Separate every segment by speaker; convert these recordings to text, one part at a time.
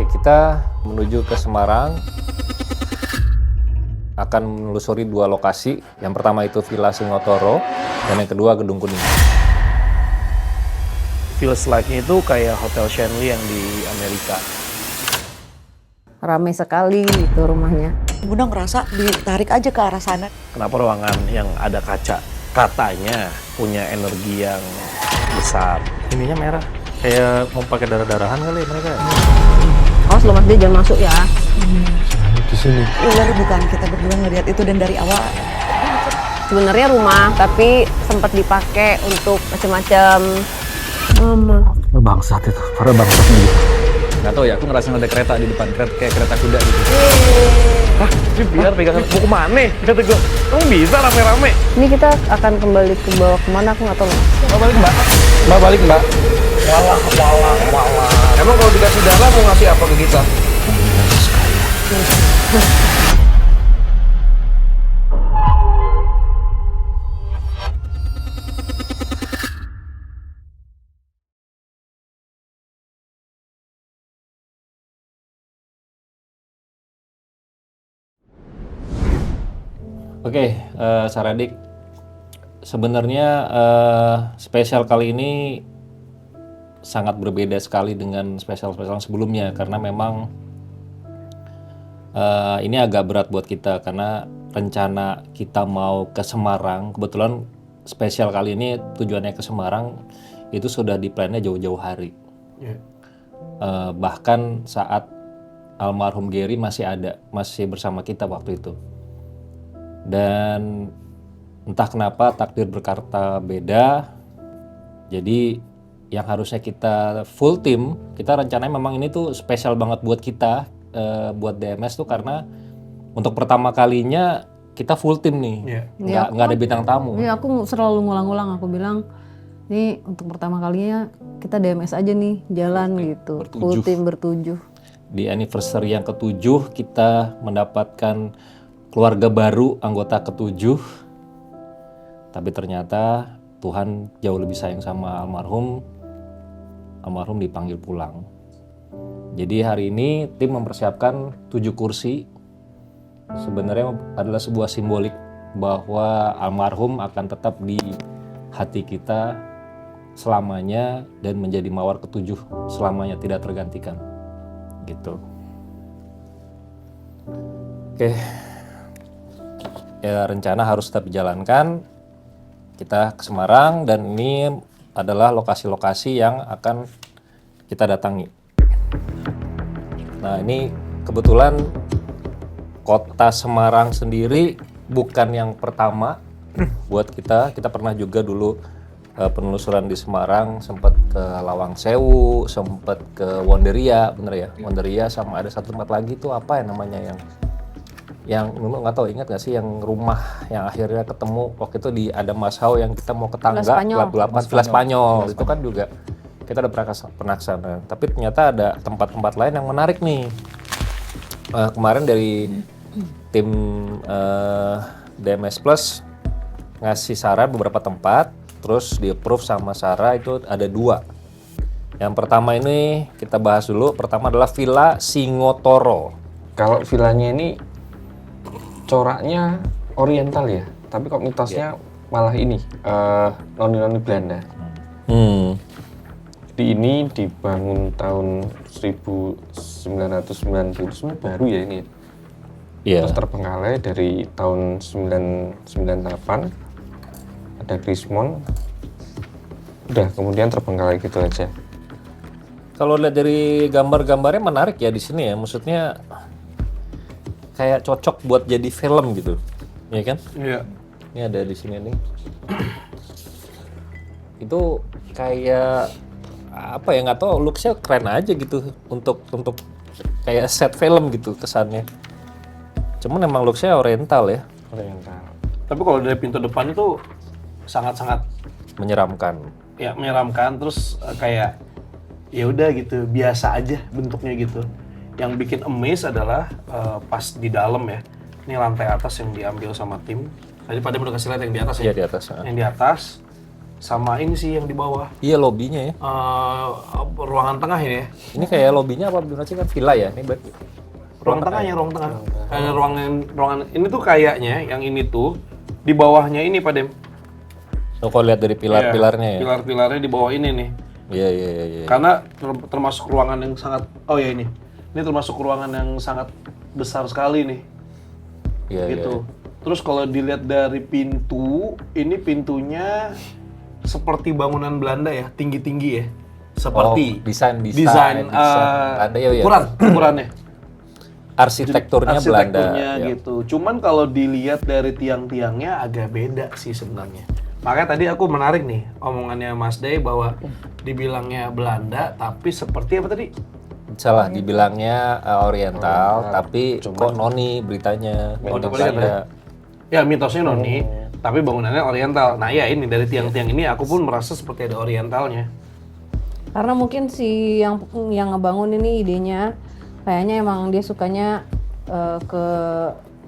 Speaker 1: Oke, kita menuju ke Semarang. Akan menelusuri 2 lokasi. Yang pertama itu Villa Singotoro dan yang kedua Gedung Kuning.
Speaker 2: Feels like-nya itu kayak Hotel Shanley yang di Amerika.
Speaker 3: Ramai sekali itu rumahnya.
Speaker 4: Bunda ngerasa ditarik aja ke arah sana.
Speaker 2: Kenapa ruangan yang ada kaca katanya punya energi yang besar? Ininya merah. Kayak mau pakai darah-darahan kali mereka.
Speaker 3: Awas lo Mas, dia jangan masuk ya.
Speaker 5: Di sini.
Speaker 4: Ular bukan, kita berdua ngeliat itu dan dari awal.
Speaker 3: Sebenarnya rumah, tapi sempat dipakai untuk macam-macam. Mama.
Speaker 5: Bangsat itu, para bangsat gitu.
Speaker 6: Nggak tahu ya, aku ngerasain ada kereta di depan, kayak kereta kuda gitu.
Speaker 2: Hah? Ini biar pegangan mau kemana? Kata gue, kamu bisa rame-rame.
Speaker 3: Ini kita akan kembali ke bawah kemana aku nggak tahu Mas.
Speaker 6: Mbak balik mbak. Mbak balik mbak.
Speaker 2: Walah.
Speaker 6: Emang kalau dikasih dana mau ngasih apa ke kita?
Speaker 1: Oke, Saradik, sebenarnya spesial kali ini sangat berbeda sekali dengan spesial-spesial sebelumnya karena memang ini agak berat buat kita karena rencana kita mau ke Semarang. Kebetulan spesial kali ini tujuannya ke Semarang itu sudah di-plan-nya jauh-jauh hari. Bahkan saat almarhum Gary masih bersama kita waktu itu. Dan entah kenapa takdir berkata beda. Jadi yang harusnya kita full tim, kita rencananya memang ini tuh spesial banget buat kita, buat DMS tuh karena untuk pertama kalinya kita full tim nih. Nggak ada bintang tamu.
Speaker 3: Iya, aku selalu ngulang-ngulang, aku bilang ini untuk pertama kalinya kita DMS aja nih, jalan gitu. Full tim bertujuh.
Speaker 1: Di anniversary yang ke-7 kita mendapatkan keluarga baru, anggota ke-7. Tapi ternyata Tuhan jauh lebih sayang sama almarhum. Almarhum dipanggil pulang. Jadi hari ini tim mempersiapkan 7 kursi. Sebenarnya adalah sebuah simbolik bahwa almarhum akan tetap di hati kita selamanya dan menjadi mawar ke-7 selamanya, tidak tergantikan. Gitu. Oke. Ya, rencana harus tetap dijalankan. Kita ke Semarang dan ini adalah lokasi-lokasi yang akan kita datangi. Nah, ini kebetulan kota Semarang sendiri bukan yang pertama buat kita. Kita pernah juga dulu penelusuran di Semarang, sempat ke Lawang Sewu, sempat ke Wonderia, bener ya? Wonderia sama ada satu tempat lagi tuh apa ya namanya yang nggak tahu, ingat nggak sih yang rumah yang akhirnya ketemu waktu itu di ada Mashau yang kita mau ke tangga Villa Spanyol itu kan juga kita udah pernah kesana, tapi ternyata ada tempat-tempat lain yang menarik nih. Kemarin dari tim DMS Plus ngasih saran beberapa tempat, terus di approve sama Sarah itu ada 2. Yang pertama ini kita bahas dulu, pertama adalah Villa Singotoro.
Speaker 5: Kalau villanya ini coraknya oriental ya, tapi kok mitosnya malah ini noni-noni Belanda. Jadi ini dibangun tahun 1999 baru ya ini. Terus terbengkalai dari tahun 998 ada Krismon, udah kemudian terbengkalai gitu aja.
Speaker 1: Kalau lihat dari gambar-gambarnya menarik ya di sini ya, maksudnya kayak cocok buat jadi film gitu, ya kan?
Speaker 2: Iya.
Speaker 1: Ini ada di sini nih. Itu kayak apa ya, nggak tahu, looks-nya keren aja gitu untuk kayak set film gitu kesannya. Cuman emang looks-nya oriental ya.
Speaker 5: Oriental.
Speaker 2: Tapi kalau dari pintu depan itu sangat-sangat
Speaker 1: Menyeramkan.
Speaker 2: ya menyeramkan, terus kayak ya udah gitu, biasa aja bentuknya gitu. Yang bikin amaze adalah pas di dalam ya. Ini lantai atas yang diambil sama tim. Tadi pada udah kasih lihat yang di atas ya.
Speaker 1: Iya, di atas.
Speaker 2: Yang di atas sama ini sih yang di bawah.
Speaker 1: Iya, lobbynya ya.
Speaker 2: Ruangan tengah ini ya.
Speaker 1: Ini kayak lobbynya apa benar sih kan villa ya? Ini berarti
Speaker 2: Ruang tengahnya, ruang tengah. Ruangan ini tuh kayaknya yang ini tuh di bawahnya ini Pak Dem.
Speaker 1: lo kalau lihat dari pilar-pilarnya ya.
Speaker 2: Pilar-pilarnya di bawah ini nih.
Speaker 1: Iya, iya, iya, iya.
Speaker 2: Karena termasuk ruangan yang sangat ini. Ini termasuk ruangan yang sangat besar sekali nih.
Speaker 1: Iya,
Speaker 2: Gitu.
Speaker 1: iya.
Speaker 2: Terus kalau dilihat dari pintu, ini pintunya seperti bangunan Belanda ya, tinggi-tinggi ya. Seperti
Speaker 1: desain
Speaker 2: Belanda
Speaker 1: ya, ya.
Speaker 2: ukurannya.
Speaker 1: Arsitekturnya Belanda. Ya.
Speaker 2: Gitu. Cuman kalau dilihat dari tiang-tiangnya agak beda sih sebenarnya. Makanya tadi aku menarik nih omongannya Mas Day bahwa dibilangnya Belanda tapi seperti apa tadi?
Speaker 1: Salah dibilangnya Oriental, tapi kok noni beritanya bangunan Belanda.
Speaker 2: Ya mitosnya noni, tapi bangunannya Oriental. Nah ya ini dari tiang-tiang ini aku pun merasa seperti ada Orientalnya.
Speaker 3: Karena mungkin si yang ngebangun ini idenya kayaknya emang dia sukanya ke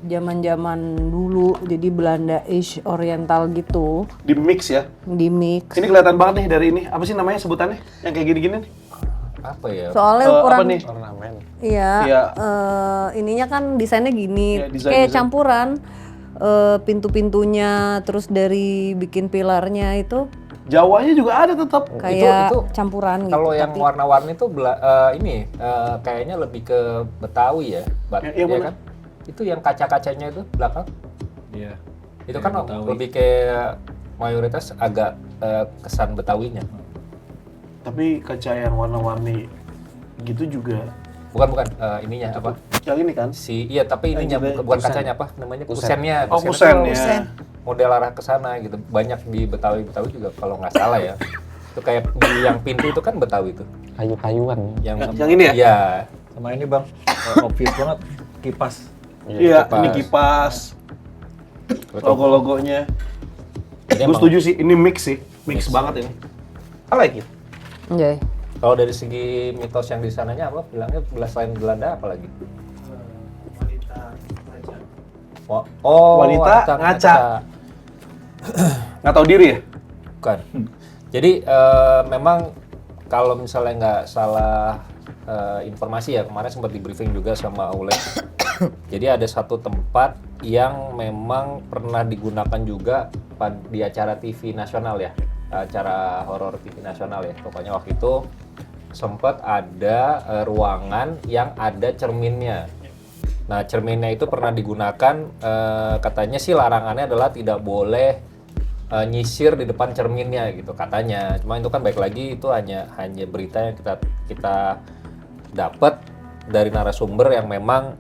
Speaker 3: zaman-zaman dulu, jadi Belanda-ish Oriental gitu,
Speaker 2: Di mix ya.
Speaker 3: di mix.
Speaker 2: Ini kelihatan banget nih dari ini. Apa sih namanya sebutannya? Yang kayak gini-gini nih.
Speaker 1: Apa ya?
Speaker 3: Soalnya
Speaker 2: Apa
Speaker 3: ukuran
Speaker 2: nih?
Speaker 5: Ornamen.
Speaker 3: iya,
Speaker 2: Iya.
Speaker 3: ininya kan desainnya gini,
Speaker 2: Iya, desain-
Speaker 3: kayak
Speaker 2: desain.
Speaker 3: campuran pintu-pintunya, terus dari bikin pilarnya itu
Speaker 2: Jawanya juga ada tetap.
Speaker 3: kayak
Speaker 1: itu
Speaker 3: campuran gitu.
Speaker 1: Kalau yang
Speaker 3: tapi
Speaker 1: warna-warni itu kayaknya lebih ke Betawi ya,
Speaker 2: Yang
Speaker 1: ya
Speaker 2: mana?
Speaker 1: kan? Itu yang kaca-kacanya itu belakang.
Speaker 7: Iya.
Speaker 1: Itu kan lebih kayak mayoritas agak kesan Betawinya.
Speaker 2: Tapi kaca yang warna-warni gitu juga.
Speaker 1: Bukan ininya apa?
Speaker 2: Yang ini kan?
Speaker 1: Iya, tapi ininya
Speaker 2: juga
Speaker 1: bukan
Speaker 2: kusen.
Speaker 1: kacanya apa namanya? Kusennya.
Speaker 2: Oh,
Speaker 1: Kusen
Speaker 2: kusen
Speaker 1: itu
Speaker 2: ya.
Speaker 1: model arah ke sana gitu. Banyak di Betawi juga kalau nggak salah ya. Itu kayak di yang pintu itu kan Betawi itu.
Speaker 5: Kayu-kayuan.
Speaker 2: Yang ini ya?
Speaker 1: Iya.
Speaker 7: Sama ini bang, obvious banget kipas.
Speaker 2: Iya,
Speaker 1: kipas.
Speaker 2: ini kipas. Logo-logonya.
Speaker 1: Jadi
Speaker 2: Gue
Speaker 1: emang
Speaker 2: setuju sih, ini mix sih. Mix banget ini. I like it.
Speaker 3: Iya.
Speaker 1: kalau dari segi mitos yang di sananya apa? Bilangnya selain Belanda apa lagi?
Speaker 2: Wanita ngaca. Nggak tahu diri ya?
Speaker 1: Bukan. Jadi memang kalau misalnya nggak salah informasi ya, kemarin sempat di briefing juga sama Aule. Jadi ada satu tempat yang memang pernah digunakan juga di acara TV nasional ya, acara horor TV nasional ya. Pokoknya waktu itu sempat ada ruangan yang ada cerminnya. Nah, cerminnya itu pernah digunakan, katanya sih larangannya adalah tidak boleh nyisir di depan cerminnya gitu katanya. Cuma itu kan baik lagi itu hanya berita yang kita dapat dari narasumber yang memang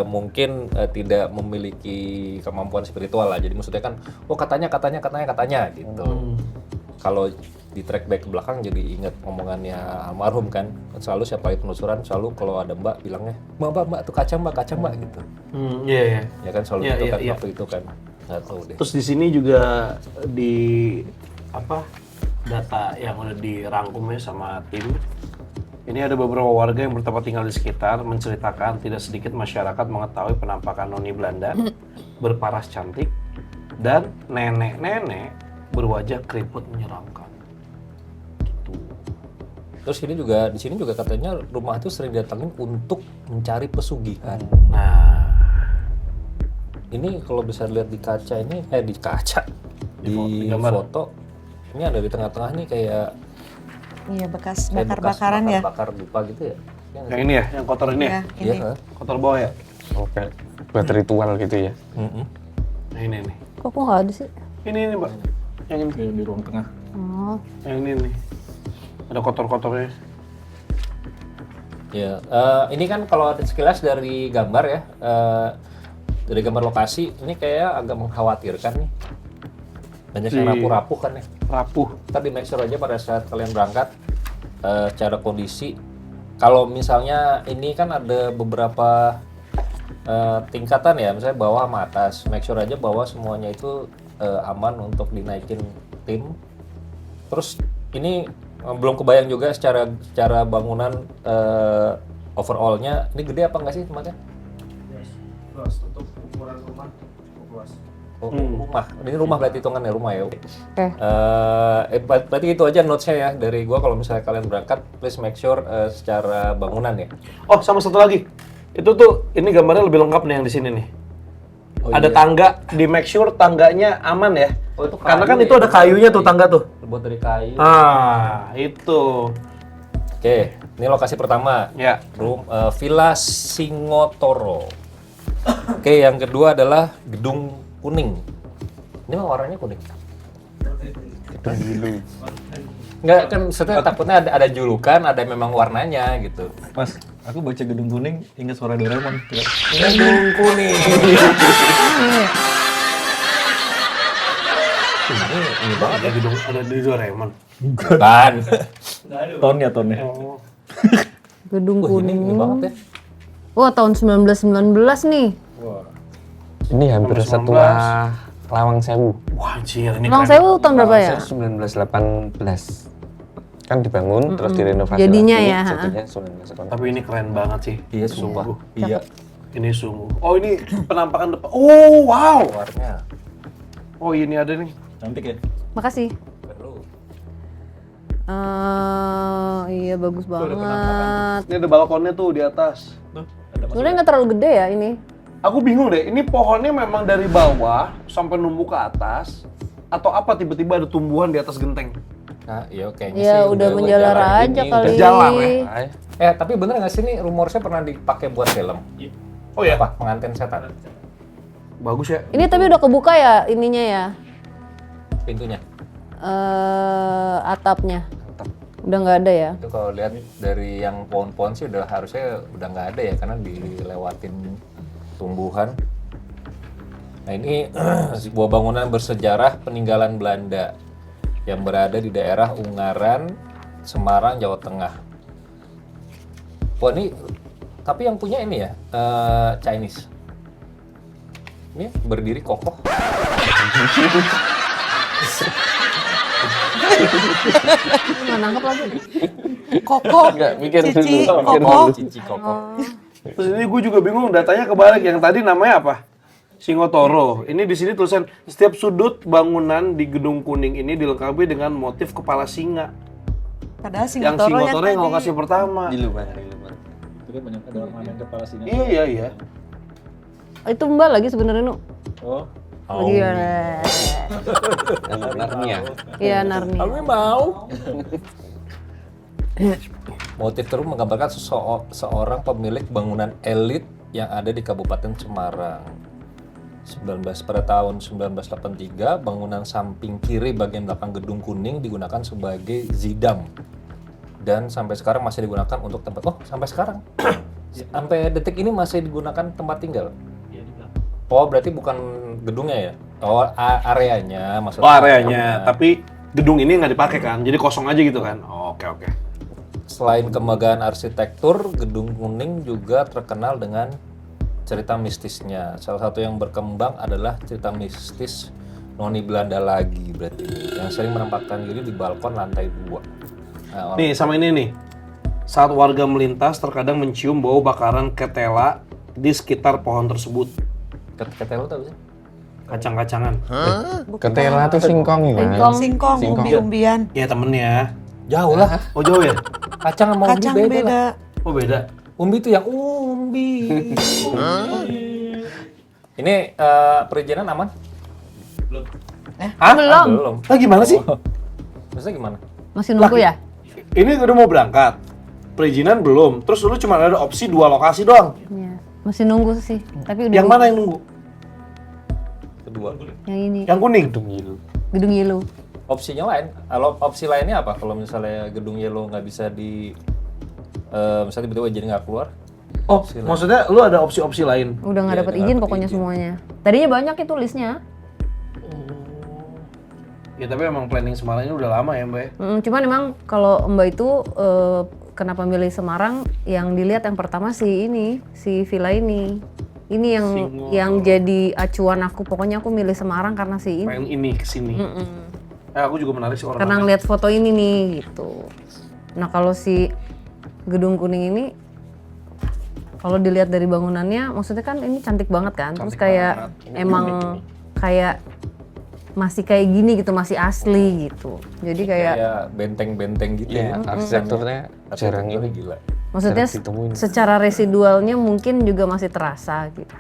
Speaker 1: mungkin tidak memiliki kemampuan spiritual lah. Jadi maksudnya kan, oh katanya gitu. Kalau di track back ke belakang jadi ingat omongannya almarhum kan, selalu siapa kali penelusuran selalu kalau ada mbak bilangnya mbak tuh kaca mbak gitu.
Speaker 2: Iya.
Speaker 1: Ya kan selalu
Speaker 2: Iya,
Speaker 1: gitu
Speaker 2: iya,
Speaker 1: kan
Speaker 2: iya.
Speaker 1: waktu itu kan. Nggak tahu deh.
Speaker 2: Terus di sini juga di data yang udah dirangkumnya sama tim. Ini ada beberapa warga yang bertempat tinggal di sekitar menceritakan tidak sedikit masyarakat mengetahui penampakan noni Belanda berparas cantik dan nenek-nenek berwajah keriput menyeramkan. Gitu.
Speaker 1: Terus di sini juga katanya rumah itu sering didatengin untuk mencari pesugihan.
Speaker 2: Nah,
Speaker 1: Ini kalau bisa lihat di kaca ini, di
Speaker 2: gambar.
Speaker 1: foto, ini ada di tengah-tengah nih kayak
Speaker 4: Iya, bekas
Speaker 1: kayak
Speaker 4: bakar-bakaran ya.
Speaker 1: bakar dupa gitu ya. Iya nggak
Speaker 2: yang ini ya, yang kotor ini ya,
Speaker 4: Ya,
Speaker 1: sih? Iya
Speaker 4: ini.
Speaker 1: kan?
Speaker 2: kotor bawah ya.
Speaker 5: Oke. Buat ritual gitu ya.
Speaker 1: Mm-mm.
Speaker 2: Nah ini nih,
Speaker 3: Kok nggak ada sih?
Speaker 2: ini mbak, yang ini,
Speaker 7: Di ruang tengah.
Speaker 3: Oh,
Speaker 2: yang ini nih, ada kotor-kotornya.
Speaker 1: Ya, ini kan kalau sekilas dari gambar ya, dari gambar lokasi, ini kayak agak mengkhawatirkan nih. Banyak yang
Speaker 2: Si-
Speaker 1: rapuh-rapuh kan ya.
Speaker 2: Rapuh.
Speaker 1: Ntar di make sure aja pada saat kalian berangkat, secara kondisi. Kalau misalnya ini kan ada beberapa tingkatan ya, misalnya bawah sama atas. Make sure aja bahwa semuanya itu aman untuk dinaikin tim. Terus ini belum kebayang juga secara bangunan overall-nya. Ini gede apa enggak sih tempatnya?
Speaker 2: Luas, untuk ukuran rumah cukup luas.
Speaker 1: Rumah. Ini rumah berarti hitungannya rumah ya.
Speaker 3: Oke.
Speaker 1: Berarti itu aja notes-nya ya dari gua. Kalau misalnya kalian berangkat, please make sure secara bangunan ya.
Speaker 2: Oh, sama satu lagi. Itu tuh, ini gambarnya lebih lengkap nih yang di sini nih. Ada tangga, di make sure tangganya aman ya.
Speaker 1: Oh, itu kayu
Speaker 2: Karena kan
Speaker 1: ya?
Speaker 2: itu ada kayunya tuh tangga tuh.
Speaker 1: Terbuat dari kayu.
Speaker 2: Itu.
Speaker 1: Oke, ini lokasi pertama.
Speaker 2: Ya.
Speaker 1: Villa Singotoro. Oke, yang kedua adalah Gedung Kuning. Ini mah warnanya kuning.
Speaker 5: Gedung biru.
Speaker 1: Enggak, kan sebenarnya takutnya ada julukan, ada memang warnanya gitu.
Speaker 7: Mas, aku baca Gedung Kuning, ingat suara Doraemon.
Speaker 1: Gedung Kuning. ini banget
Speaker 2: Ada gedung, ada di Doraemon.
Speaker 1: Bukan.
Speaker 7: Tonnya.
Speaker 2: Oh.
Speaker 3: Gedung
Speaker 1: Wah,
Speaker 3: Kuning.
Speaker 1: ini banget ya.
Speaker 3: Wah, tahun 1919 nih.
Speaker 7: Wah.
Speaker 5: Ini hampir
Speaker 2: 19.
Speaker 5: setua Lawang Sewu.
Speaker 2: Wah, anjir, ini
Speaker 3: Lawang
Speaker 2: keren.
Speaker 3: Sewu tahun berapa ya?
Speaker 5: 1918. Kan dibangun terus direnovasi
Speaker 3: Jadinya
Speaker 5: lagi,
Speaker 3: ya, ha.
Speaker 5: jadinya 1918.
Speaker 2: Tapi ini keren banget sih.
Speaker 1: Iya, sumpah. Iya.
Speaker 2: Ini sungguh. Oh, ini penampakan depan. Oh, wow.
Speaker 1: Luarnya.
Speaker 2: Oh, ini ada nih.
Speaker 7: Cantik ya?
Speaker 3: Makasih.
Speaker 1: Perlu.
Speaker 3: Iya bagus banget.
Speaker 2: Ini ada balkonnya tuh di atas.
Speaker 3: Sebenarnya nggak terlalu gede ya ini.
Speaker 2: Aku bingung deh, ini pohonnya memang dari bawah sampai numbuh ke atas atau apa tiba-tiba ada tumbuhan di atas genteng?
Speaker 1: Nah, iya kayaknya
Speaker 3: Ya
Speaker 1: sih
Speaker 3: udah menjalar
Speaker 1: jalan
Speaker 3: aja
Speaker 1: ini,
Speaker 3: kali.
Speaker 1: udah
Speaker 2: jalan ya.
Speaker 1: tapi bener nggak sih ini rumornya pernah dipakai buat film?
Speaker 2: Oh ya,
Speaker 1: Apa? Pengantin setan?
Speaker 2: bagus ya.
Speaker 3: Ini tapi udah kebuka ya ininya ya.
Speaker 1: Pintunya.
Speaker 3: Atapnya. Udah nggak ada ya.
Speaker 1: Itu kalau lihat dari yang pohon-pohon sih harusnya udah nggak ada ya karena dilewatin tumbuhan. Nah ini sebuah bangunan bersejarah peninggalan Belanda yang berada di daerah Ungaran, Semarang, Jawa Tengah. Wah ini tapi yang punya ini ya Chinese. Ini berdiri kokoh.
Speaker 3: Nggak nangkep lagi.
Speaker 4: Koko,
Speaker 5: Enggak, mikir dulu.
Speaker 4: Cici,
Speaker 5: Mikir
Speaker 4: Koko.
Speaker 5: dulu.
Speaker 1: Cici kokoh.
Speaker 2: Terus ini gue juga bingung datanya kebalik. Yang tadi namanya apa? Singotoro. Ini di sini tulisan setiap sudut bangunan di Gedung Kuning ini dilengkapi dengan motif kepala singa.
Speaker 4: Padahal
Speaker 2: Yang
Speaker 4: Singotoro
Speaker 2: Singotoro yang lokasi pertama.
Speaker 5: Di luar, di luar.
Speaker 7: Itu kan banyak ada ornamen kepala singa.
Speaker 2: Iya.
Speaker 3: Itu Mbak lagi sebenarnya Nu.
Speaker 7: Oh,
Speaker 3: Lagi
Speaker 5: Narnia.
Speaker 3: Iya Narnia.
Speaker 1: Kami mau. Motif tersebut menggambarkan seorang pemilik bangunan elit yang ada di Kabupaten Semarang. Pada tahun 1983, bangunan samping kiri bagian belakang Gedung Kuning digunakan sebagai zidam. Dan sampai sekarang masih digunakan untuk tempat. Oh, sampai sekarang. Sampai detik ini masih digunakan tempat tinggal. Oh, berarti bukan gedungnya ya? Oh, areanya maksudnya.
Speaker 2: Oh, areanya. Tapi gedung ini nggak dipakai kan? Jadi kosong aja gitu kan? Oh, oke.
Speaker 1: Selain kemegahan arsitektur, Gedung Kuning juga terkenal dengan cerita mistisnya. Salah satu yang berkembang adalah cerita mistis noni Belanda lagi berarti yang sering menempatkan diri di balkon lantai 2. Nah,
Speaker 2: Nih, sama ini nih. Saat warga melintas, terkadang mencium bau bakaran ketela di sekitar pohon tersebut.
Speaker 1: ketelo tau sih?
Speaker 2: Kacang-kacangan.
Speaker 5: Ketela tuh singkong ya.
Speaker 4: Singkong, umbi-umbian.
Speaker 2: Ya temennya.
Speaker 1: Jauh lah.
Speaker 2: Oh jauh ya?
Speaker 1: Kacang sama umbi
Speaker 4: Kacang
Speaker 1: beda lah.
Speaker 4: beda.
Speaker 2: Oh beda.
Speaker 1: Umbi itu yang umbi. Ini perizinan aman?
Speaker 2: Hah?
Speaker 3: Belum.
Speaker 1: Belum.
Speaker 2: Ah gimana sih?
Speaker 1: Maksudnya gimana?
Speaker 3: Masih nunggu ya?
Speaker 2: Ini udah mau berangkat. Perizinan belum. Terus lu cuma ada opsi 2 lokasi doang.
Speaker 3: Iya. Masih nunggu sih. Tapi udah
Speaker 2: Yang mana yang nunggu?
Speaker 1: Kedua.
Speaker 3: Yang ini.
Speaker 2: Yang kuning.
Speaker 3: Gedung Yellow.
Speaker 1: Opsinya lain. Kalau opsi lainnya apa? Kalau misalnya gedung yellow nggak bisa di misalnya tiba-tiba jadi nggak keluar.
Speaker 2: Oh, maksudnya lu ada opsi-opsi lain?
Speaker 3: Udah nggak
Speaker 1: Iya,
Speaker 3: dapat
Speaker 1: udah
Speaker 3: izin
Speaker 1: dapet
Speaker 3: pokoknya
Speaker 1: izin.
Speaker 3: semuanya. Tadinya banyak itu listnya.
Speaker 2: Ya tapi emang planning Semarang ini udah lama ya Mbak ya?
Speaker 3: Cuman emang kalau Mbak itu kenapa milih Semarang? Yang dilihat yang pertama si villa ini. Ini yang jadi acuan aku. Pokoknya aku milih Semarang karena si ini.
Speaker 2: Pengen ini kesini. Aku juga menarik sih
Speaker 3: Karena
Speaker 2: orang.
Speaker 3: ngeliat foto ini nih gitu. Nah kalau si Gedung Kuning ini, kalau dilihat dari bangunannya, maksudnya kan ini cantik banget kan. Terus kayak emang kayak masih kayak gini gitu, masih asli gitu. Jadi kayak
Speaker 1: benteng-benteng gitu
Speaker 5: Iya,
Speaker 1: ya.
Speaker 5: arsitekturnya jarang
Speaker 1: Arsitekturnya
Speaker 5: ini.
Speaker 1: gila.
Speaker 3: maksudnya
Speaker 5: jarang ditemuin.
Speaker 3: secara residualnya mungkin juga masih terasa gitu.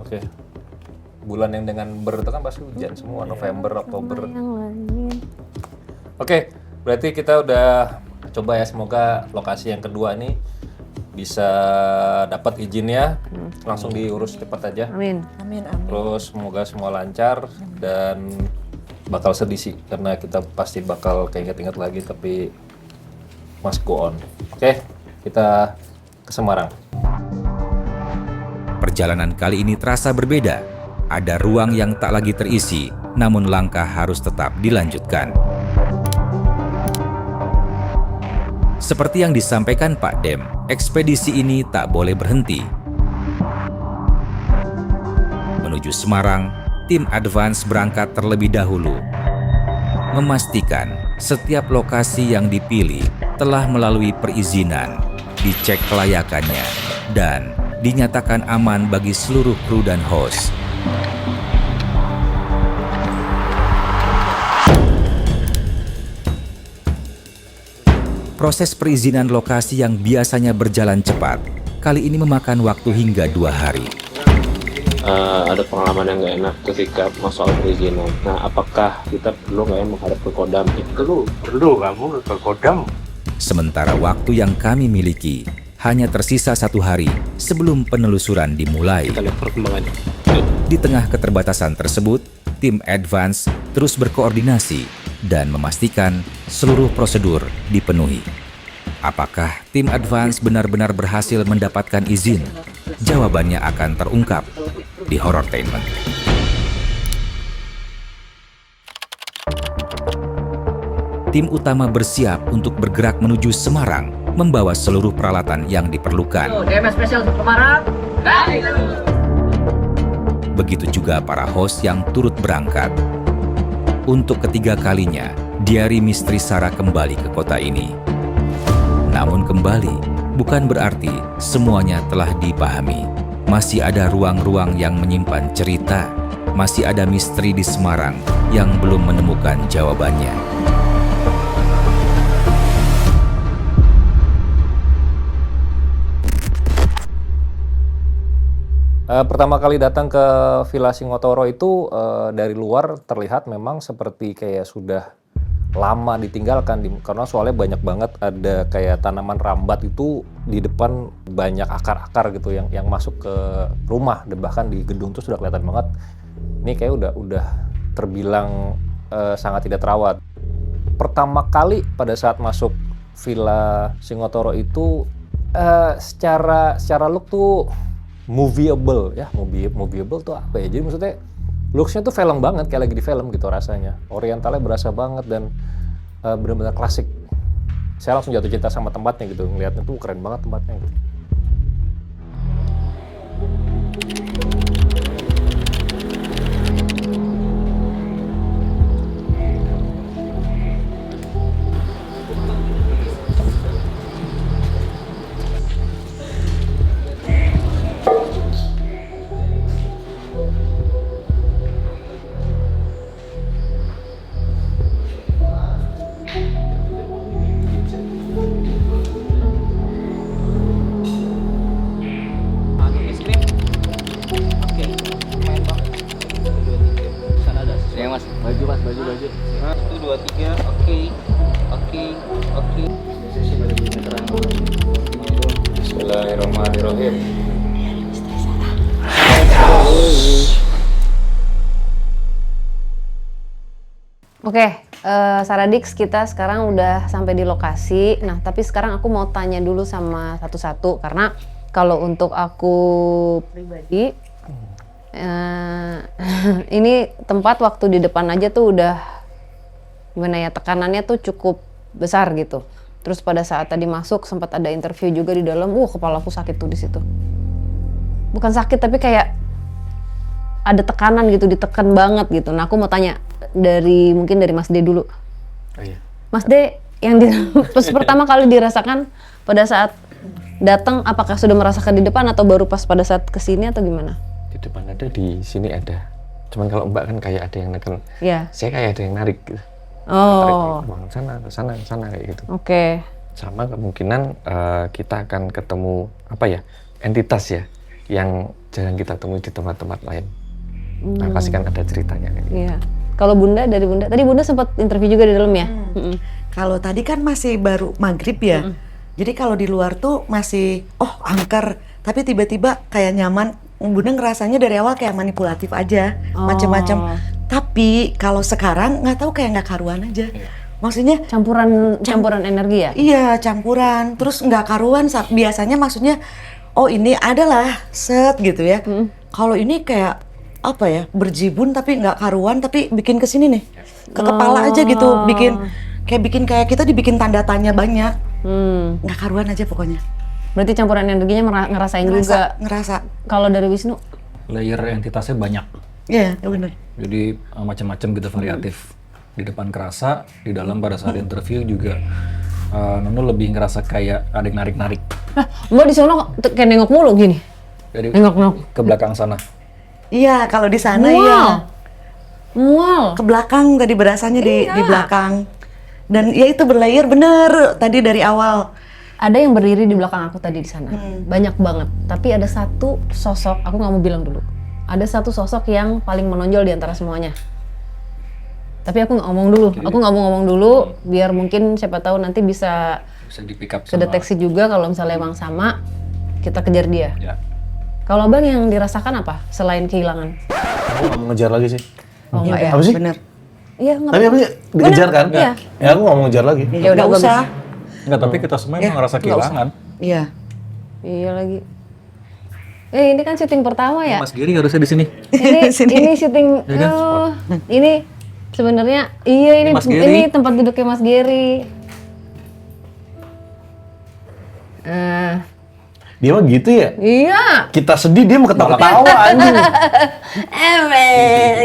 Speaker 1: Oke. Bulan yang dengan ber itu kan pasti hujan semua, November, Oktober.
Speaker 3: Yang lain.
Speaker 1: Oke, berarti kita udah coba ya, semoga lokasi yang kedua nih bisa dapat izinnya, langsung diurus cepat aja.
Speaker 3: Amin.
Speaker 4: Amin, amin.
Speaker 1: Terus semoga semua lancar dan bakal sedih sih karena kita pasti bakal keinget-inget lagi, tapi must go on. Oke, kita ke Semarang.
Speaker 8: Perjalanan kali ini terasa berbeda. Ada ruang yang tak lagi terisi, namun langkah harus tetap dilanjutkan. Seperti yang disampaikan Pak Dem, ekspedisi ini tak boleh berhenti. Menuju Semarang, tim Advance berangkat terlebih dahulu. Memastikan setiap lokasi yang dipilih telah melalui perizinan, dicek kelayakannya, dan dinyatakan aman bagi seluruh kru dan host. Proses perizinan lokasi yang biasanya berjalan cepat, kali ini memakan waktu hingga 2 hari.
Speaker 2: Ada pengalaman yang nggak enak ketika masalah perizinan. Nah, apakah kita perlu nggak ya menghadap ke Kodam? Perlu kamu ke Kodam.
Speaker 8: Sementara waktu yang kami miliki hanya tersisa 1 hari sebelum penelusuran dimulai.
Speaker 2: Kita lihat perkembangannya.
Speaker 8: Di tengah keterbatasan tersebut, tim Advance terus berkoordinasi dan memastikan seluruh prosedur dipenuhi. Apakah tim Advance benar-benar berhasil mendapatkan izin? Jawabannya akan terungkap di Horrortainment. Tim utama bersiap untuk bergerak menuju Semarang, membawa seluruh peralatan yang diperlukan. Begitu juga para host yang turut berangkat. Untuk ketiga kalinya, Diari Misteri Sarah kembali ke kota ini. Namun kembali, bukan berarti semuanya telah dipahami. Masih ada ruang-ruang yang menyimpan cerita. Masih ada misteri di Semarang yang belum menemukan jawabannya.
Speaker 1: Pertama kali datang ke Villa Singotoro itu dari luar terlihat memang seperti kayak sudah lama ditinggalkan karena soalnya banyak banget ada kayak tanaman rambat itu di depan, banyak akar-akar gitu yang masuk ke rumah, dan bahkan di gedung tuh sudah kelihatan banget ini kayak udah terbilang sangat tidak terawat. Pertama kali pada saat masuk Villa Singotoro itu secara look tuh movieable ya, movieable tuh apa ya, jadi maksudnya looks-nya tuh film banget, kayak lagi di film gitu rasanya. Orientalnya berasa banget dan benar-benar klasik. Saya langsung jatuh cinta sama tempatnya gitu, ngeliatnya tuh keren banget tempatnya gitu. Bismillahirrahmanirrahim.
Speaker 3: Oke, Saradix, kita sekarang udah sampai di lokasi. Nah, tapi sekarang aku mau tanya dulu sama satu-satu, karena kalau untuk aku pribadi, ini tempat waktu di depan aja tuh udah gimana ya, tekanannya tuh cukup besar gitu. Terus pada saat tadi masuk sempat ada interview juga di dalam, kepalaku sakit tuh di situ. Bukan sakit tapi kayak ada tekanan gitu, ditekan banget gitu. Nah, aku mau tanya mungkin dari Mas D dulu.
Speaker 2: Oh, iya.
Speaker 3: Mas D, yang pas pertama kali dirasakan pada saat datang, apakah sudah merasakan di depan atau baru pas pada saat kesini atau gimana?
Speaker 5: Di depan ada, di sini ada. Cuman kalau Mbak kan kayak ada yang neken.
Speaker 3: Ya.
Speaker 5: Saya kayak ada yang narik gitu.
Speaker 3: Oh.
Speaker 5: Tarik ke sana, ke sana, ke sana kayak gitu.
Speaker 3: Oke.
Speaker 5: Sama kemungkinan kita akan ketemu apa ya, entitas ya yang jarang kita temui di tempat-tempat lain. Nah pasti kan ada ceritanya kayak gitu.
Speaker 3: Iya. Kalau Bunda, dari Bunda, tadi Bunda sempat interview juga di dalam ya?
Speaker 4: Kalau tadi kan masih baru maghrib ya. Jadi kalau di luar tuh masih angker, tapi tiba-tiba kayak nyaman. Bunda ngerasanya dari awal kayak manipulatif aja, macam-macam. Tapi kalau sekarang nggak tahu kayak nggak karuan aja. Maksudnya
Speaker 3: Campuran energi ya?
Speaker 4: iya campuran, terus nggak karuan. Biasanya maksudnya ini adalah set gitu ya. Kalau ini kayak apa ya, berjibun tapi nggak karuan, tapi bikin kesini nih ke kepala aja gitu, bikin kayak kita dibikin tanda tanya banyak. Nggak karuan aja pokoknya.
Speaker 3: Berarti campuran energinya ngerasain juga.
Speaker 4: Ngerasa.
Speaker 3: Kalau dari Wisnu?
Speaker 7: Layer entitasnya banyak.
Speaker 4: Iya, benar.
Speaker 7: Jadi macam-macam gitu, variatif. Di depan kerasa, di dalam pada saat interview juga Nono lebih ngerasa kayak ada yang narik-narik.
Speaker 3: Mbak di sono kayak nengok mulu gini.
Speaker 7: Jadi
Speaker 3: Nengok-nengok.
Speaker 7: ke belakang sana.
Speaker 4: Iya, kalau di sana
Speaker 3: Mual.
Speaker 4: iya.
Speaker 3: Mual.
Speaker 4: Ke belakang tadi berasanya di belakang. Dan ya itu berlayer bener tadi dari awal.
Speaker 3: Ada yang berdiri di belakang aku tadi di sana. Banyak banget. Tapi ada satu sosok, aku nggak mau bilang dulu. Ada satu sosok yang paling menonjol di antara semuanya. Tapi aku nggak ngomong dulu. Aku nggak mau ngomong dulu, biar mungkin siapa tahu nanti bisa
Speaker 7: Bisa di pick up sama.
Speaker 3: kedeteksi juga kalau misalnya emang sama, kita kejar dia.
Speaker 7: Ya.
Speaker 3: Kalau Bang yang dirasakan apa selain kehilangan?
Speaker 2: Aku nggak mau ngejar lagi sih.
Speaker 3: Oh enggak ya?
Speaker 2: Apa sih?
Speaker 4: Bener.
Speaker 3: Iya nggak.
Speaker 2: Tapi apa sih? Dikejar kan?
Speaker 3: Iya.
Speaker 2: Ya aku nggak mau ngejar lagi.
Speaker 3: Ya udah
Speaker 4: Nggak usah.
Speaker 7: Enggak, tapi kita semua emang ngerasa kehilangan.
Speaker 4: Iya.
Speaker 3: Iya lagi. Ini kan syuting pertama ya.
Speaker 7: Mas Giri harusnya di sini.
Speaker 3: Ini syuting. Ini sebenarnya ini
Speaker 7: Mas Geri.
Speaker 3: ini tempat duduknya Mas Geri.
Speaker 2: Dia mah gitu ya?
Speaker 3: Iya.
Speaker 2: Kita sedih dia mau ketawa-tawa anjing.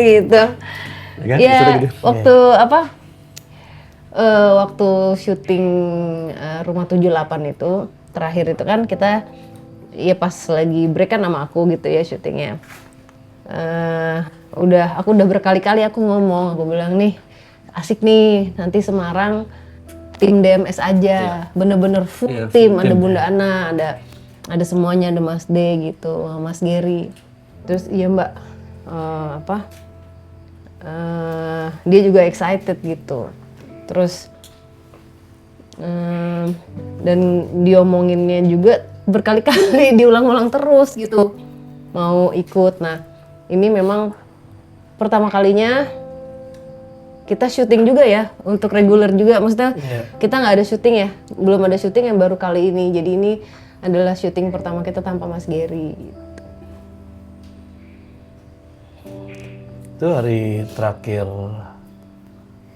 Speaker 3: Gitu.
Speaker 2: Ya kan?
Speaker 3: Ya,
Speaker 2: Sudah gitu.
Speaker 3: waktu apa? Waktu syuting Rumah 78 itu terakhir itu kan kita ya pas lagi break kan sama aku gitu ya syutingnya. Aku udah berkali-kali aku ngomong, aku bilang nih asik nih nanti Semarang tim DMS aja, bener-bener full
Speaker 7: Iya,
Speaker 3: tim,
Speaker 7: full
Speaker 3: ada
Speaker 7: tim,
Speaker 3: Bunda Ana, ada semuanya, ada Mas D gitu, Mas Geri. Terus iya Mbak, dia juga excited gitu. Terus dan diomonginnya juga berkali-kali diulang-ulang terus gitu mau ikut. Nah ini memang pertama kalinya kita syuting juga ya untuk reguler juga, maksudnya kita nggak ada syuting ya, belum ada syuting yang baru kali ini, jadi ini adalah syuting pertama kita tanpa Mas Geri gitu.
Speaker 2: Itu hari terakhir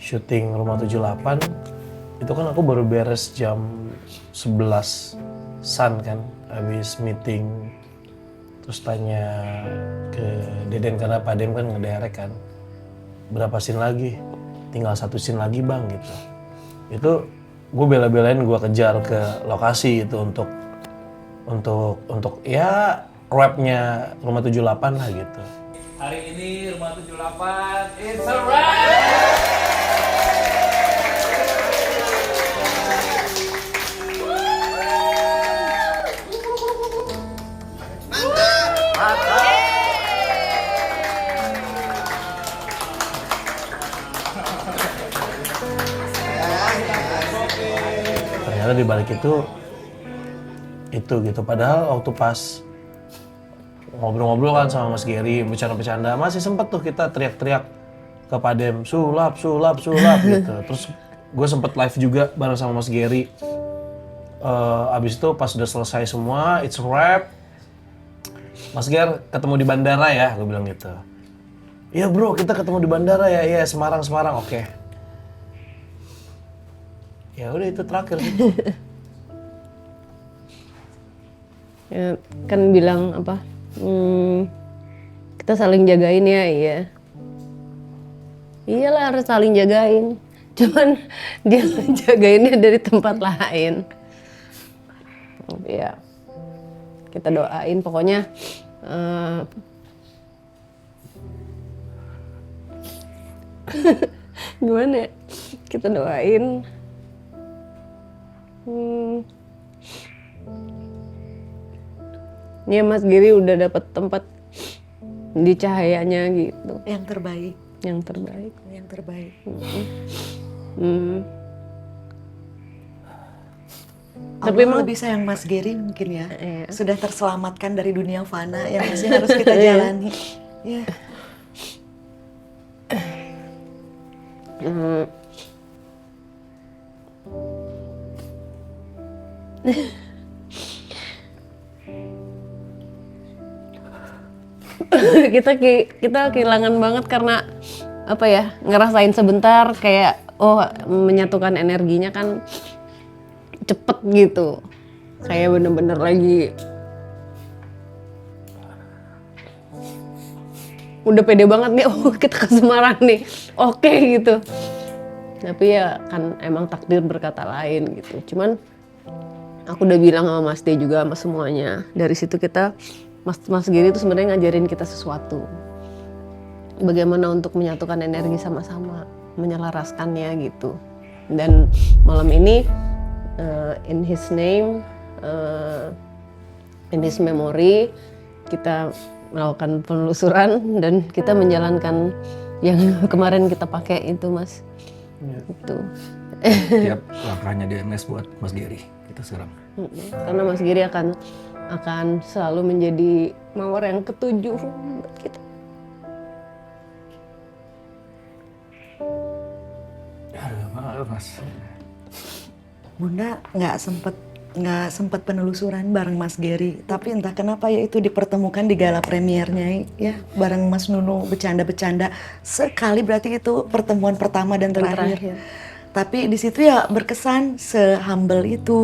Speaker 2: syuting Rumah 78 itu kan aku baru beres jam 11-an kan, habis meeting terus tanya ke Deden karena Pak Dem kan ngedirect kan, berapa scene lagi, tinggal 1 scene lagi Bang gitu. Itu gue bela-belain gue kejar ke lokasi itu untuk ya rapnya Rumah 78 lah gitu.
Speaker 1: Hari ini Rumah 78 it's a wrap.
Speaker 2: Ternyata di balik itu gitu. Padahal waktu pas ngobrol-ngobrol kan sama Mas Geri, bercanda-bercanda, masih sempet tuh kita teriak-teriak ke Pak Dem, sulap gitu. Terus gue sempet live juga bareng sama Mas Geri. Abis itu pas udah selesai semua, it's a wrap. Mas Ger, ketemu di bandara ya, gue bilang gitu. Iya bro, kita ketemu di bandara ya, iya Semarang, oke. Ya udah itu terakhir.
Speaker 3: Ya, kan bilang apa? Kita saling jagain ya, iya. Iyalah harus saling jagain. Cuman dia jagainnya dari tempat lain. Ya, kita doain pokoknya
Speaker 9: Gimana ya? Kita doain. Ya Mas Giri udah dapat tempat di cahayanya gitu.
Speaker 4: Yang terbaik.
Speaker 9: Yang terbaik.
Speaker 4: Yang terbaik.
Speaker 9: Tapi
Speaker 4: Allah
Speaker 9: emang
Speaker 4: lebih sayang Mas Giri mungkin ya.
Speaker 9: Iya.
Speaker 4: Sudah terselamatkan dari dunia fana yang masih harus kita jalani. Ya.
Speaker 9: kita kehilangan banget karena apa ya, ngerasain sebentar kayak menyatukan energinya kan cepet gitu, kayak bener-bener lagi udah pede banget nih, kita ke Semarang nih, oke gitu. Tapi ya kan emang takdir berkata lain gitu. Cuman aku udah bilang sama Mas D juga sama semuanya, dari situ kita Mas Giri itu sebenarnya ngajarin kita sesuatu. Bagaimana untuk menyatukan energi sama-sama, menyelaraskannya gitu. Dan malam ini in his name, in his memory, kita melakukan penelusuran dan kita menjalankan yang kemarin kita pakai itu, Mas. Itu.
Speaker 7: Tiap langkahnya DMS buat Mas Giri kita sekarang.
Speaker 9: Karena Mas Giri akan selalu menjadi mawar yang ketujuh buat kita.
Speaker 7: Aduh, Mas.
Speaker 4: Bunda nggak sempet penelusuran bareng Mas Giri, tapi entah kenapa ya itu dipertemukan di gala premiernya ya bareng Mas Nunu bercanda-bercanda sekali, berarti itu pertemuan pertama dan terakhir. Tapi di situ ya berkesan se-humble itu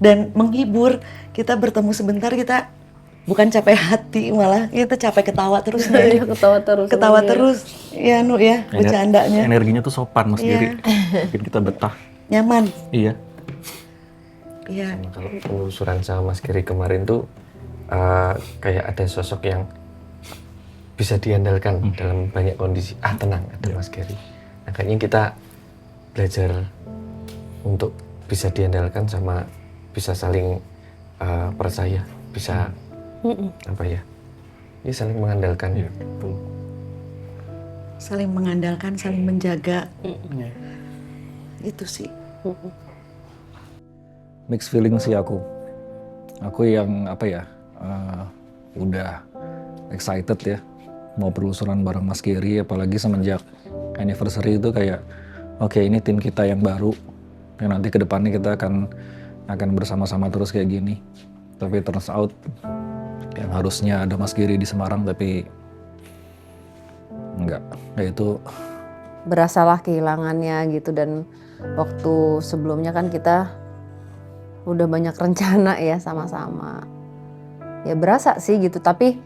Speaker 4: dan menghibur. Kita bertemu sebentar, kita bukan capek hati, malah kita capek ketawa terus.
Speaker 9: Iya, ketawa terus.
Speaker 4: Ya Nu ya, bercandanya.
Speaker 7: Energinya tuh sopan Mas
Speaker 4: Iya.
Speaker 7: Giri. Bikin kita betah.
Speaker 4: Nyaman.
Speaker 7: Iya.
Speaker 4: Iya.
Speaker 5: Kalau penelusuran sama Mas Giri kemarin tuh kayak ada sosok yang bisa diandalkan dalam banyak kondisi. Tenang, ada Mas Giri. Nah, kayaknya kita belajar untuk bisa diandalkan sama bisa saling percaya, bisa apa ya? Ini saling mengandalkan.
Speaker 7: Iya, betul.
Speaker 4: Saling mengandalkan, saling menjaga. Itu sih.
Speaker 7: Mixed feeling sih aku. Aku yang apa ya, udah excited ya mau penelusuran bareng Mas Giri, apalagi semenjak anniversary itu kayak oke, ini tim kita yang baru yang nanti ke depannya kita akan bersama-sama terus kayak gini. Tapi turns out yang harusnya ada Mas Giri di Semarang tapi enggak, itu
Speaker 3: Berasalah kehilangannya gitu. Dan waktu sebelumnya kan kita udah banyak rencana ya sama-sama. Ya berasa sih gitu, tapi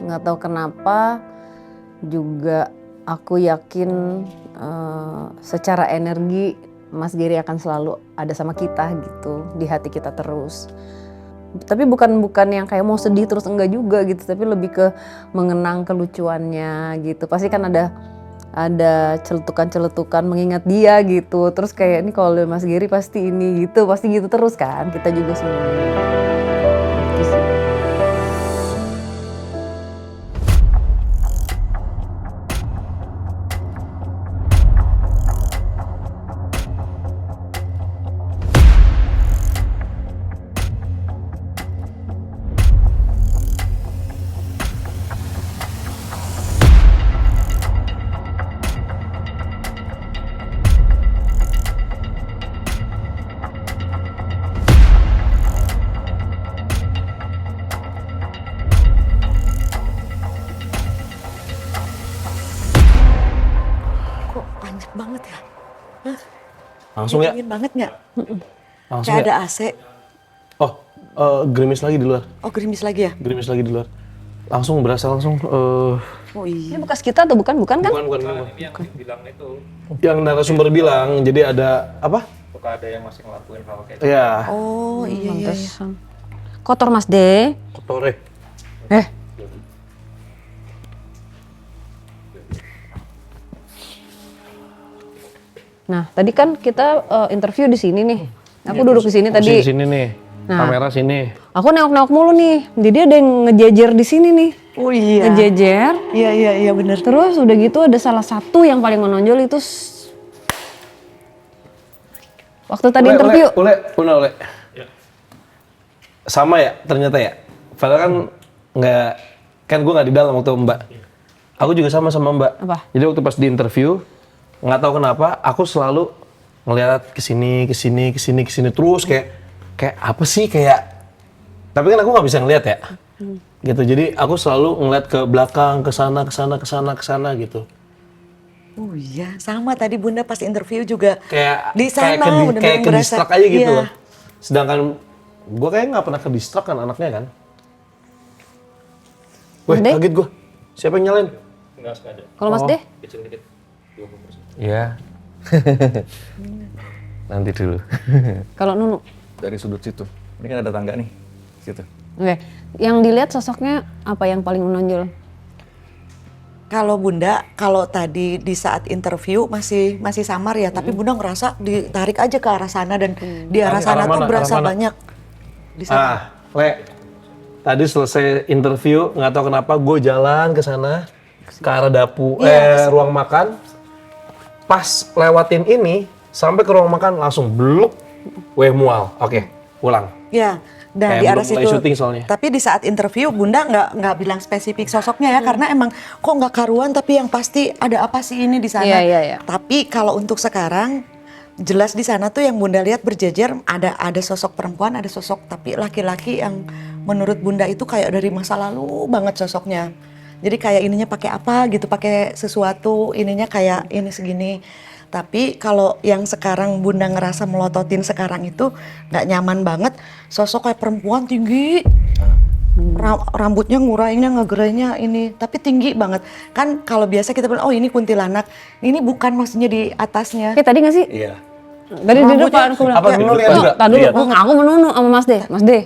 Speaker 3: nggak tahu kenapa juga aku yakin secara energi Mas Giri akan selalu ada sama kita gitu, di hati kita terus. Tapi bukan yang kayak mau sedih terus, enggak juga gitu, tapi lebih ke mengenang kelucuannya gitu. Pasti kan ada celetukan-celetukan mengingat dia gitu. Terus kayak ini kalau Mas Giri pasti ini gitu, pasti gitu terus kan. Kita juga semua. Gitu sih.
Speaker 4: Kok panjang banget ya?
Speaker 2: Langsung ya?
Speaker 4: Dingin banget nggak?
Speaker 2: Langsung
Speaker 4: Kayak
Speaker 2: ya?
Speaker 4: ada AC.
Speaker 2: Oh, gerimis lagi di luar.
Speaker 4: Oh, gerimis lagi ya?
Speaker 2: Gerimis lagi di luar. Langsung berasa langsung.
Speaker 4: Oh iya.
Speaker 9: Ini bekas kita atau bukan kan?
Speaker 2: Bukan.
Speaker 1: Ini yang bilang itu
Speaker 2: Yang narasumber bilang, jadi ada apa?
Speaker 1: suka ada yang masih ngelakuin hal kayak
Speaker 2: Ya,
Speaker 4: Oh iya iya.
Speaker 9: Pantesan. Kotor Mas D.
Speaker 2: kotor.
Speaker 3: Nah, tadi kan kita interview di sini nih. Aku duduk di sini tadi.
Speaker 2: Di sini nih.
Speaker 3: Nah.
Speaker 2: Kamera sini.
Speaker 3: Aku nengok-nengok mulu nih. Jadi ada yang ngejejer di sini nih.
Speaker 4: Oh iya.
Speaker 3: Ngejejer.
Speaker 4: Iya bener.
Speaker 3: Terus udah gitu ada salah satu yang paling menonjol itu waktu tadi interview.
Speaker 2: Ule. Sama ya ternyata ya. Padahal kan kan gue nggak di dalam waktu Mbak. Aku juga sama Mbak.
Speaker 3: Apa?
Speaker 2: Jadi waktu pas di interview, nggak tahu kenapa aku selalu ngeliat kesini terus kayak apa sih kayak. Tapi kan aku nggak bisa ngeliat ya. Gitu. Jadi aku selalu ngeliat ke belakang, ke sana gitu.
Speaker 4: Oh iya, sama tadi Bunda pas interview juga
Speaker 2: Kayak
Speaker 4: di sana
Speaker 2: kayak ke distrak aja gitu
Speaker 4: iya.
Speaker 2: loh. Sedangkan gue kayak nggak pernah ke distrak kan anaknya kan. Wih,
Speaker 3: Mas De?
Speaker 2: kaget gue. Siapa yang nyalain?
Speaker 3: Kalau Mas De?
Speaker 5: Ya. Nanti dulu.
Speaker 3: Kalau Nunu?
Speaker 7: Dari sudut situ. Ini kan ada tangga nih. Situ.
Speaker 3: Oke. Yang dilihat sosoknya apa yang paling menonjol?
Speaker 4: Kalau Bunda, kalau tadi di saat interview masih samar ya, tapi Bunda ngerasa ditarik aja ke arah sana dan di arah sana tuh berasa banyak di sana.
Speaker 2: Tadi selesai interview, nggak tahu kenapa gue jalan ke sana ke arah ruang makan. Pas lewatin ini sampai ke ruang makan langsung bluk, mual. Oke, pulang.
Speaker 4: Ya, dan
Speaker 2: Kayak
Speaker 4: di arah
Speaker 2: belum mulai
Speaker 4: situ.
Speaker 2: syuting soalnya.
Speaker 4: Tapi di saat interview Bunda nggak bilang spesifik sosoknya ya, karena emang kok nggak karuan, tapi yang pasti ada apa sih ini di sana.
Speaker 3: Iya.
Speaker 4: Tapi kalau untuk sekarang jelas di sana tuh yang Bunda lihat berjejer ada sosok perempuan, ada sosok tapi laki-laki yang menurut Bunda itu kayak dari masa lalu banget sosoknya. Jadi kayak ininya pakai apa gitu, pakai sesuatu, ininya kayak ini segini. Tapi kalau yang sekarang Bunda ngerasa melototin sekarang itu nggak nyaman banget, sosok kayak perempuan tinggi, rambutnya ngurainya ngegerainya ini, tapi tinggi banget. Kan kalau biasa kita bilang, oh ini kuntilanak, ini bukan maksudnya di atasnya.
Speaker 3: Tadi nggak sih?
Speaker 2: Iya.
Speaker 3: Tadi di depan aku bilang.
Speaker 2: Apa Nunu lihat juga?
Speaker 3: Tadi
Speaker 2: Lihat.
Speaker 3: dulu, aku menunu sama Mas De. Mas De.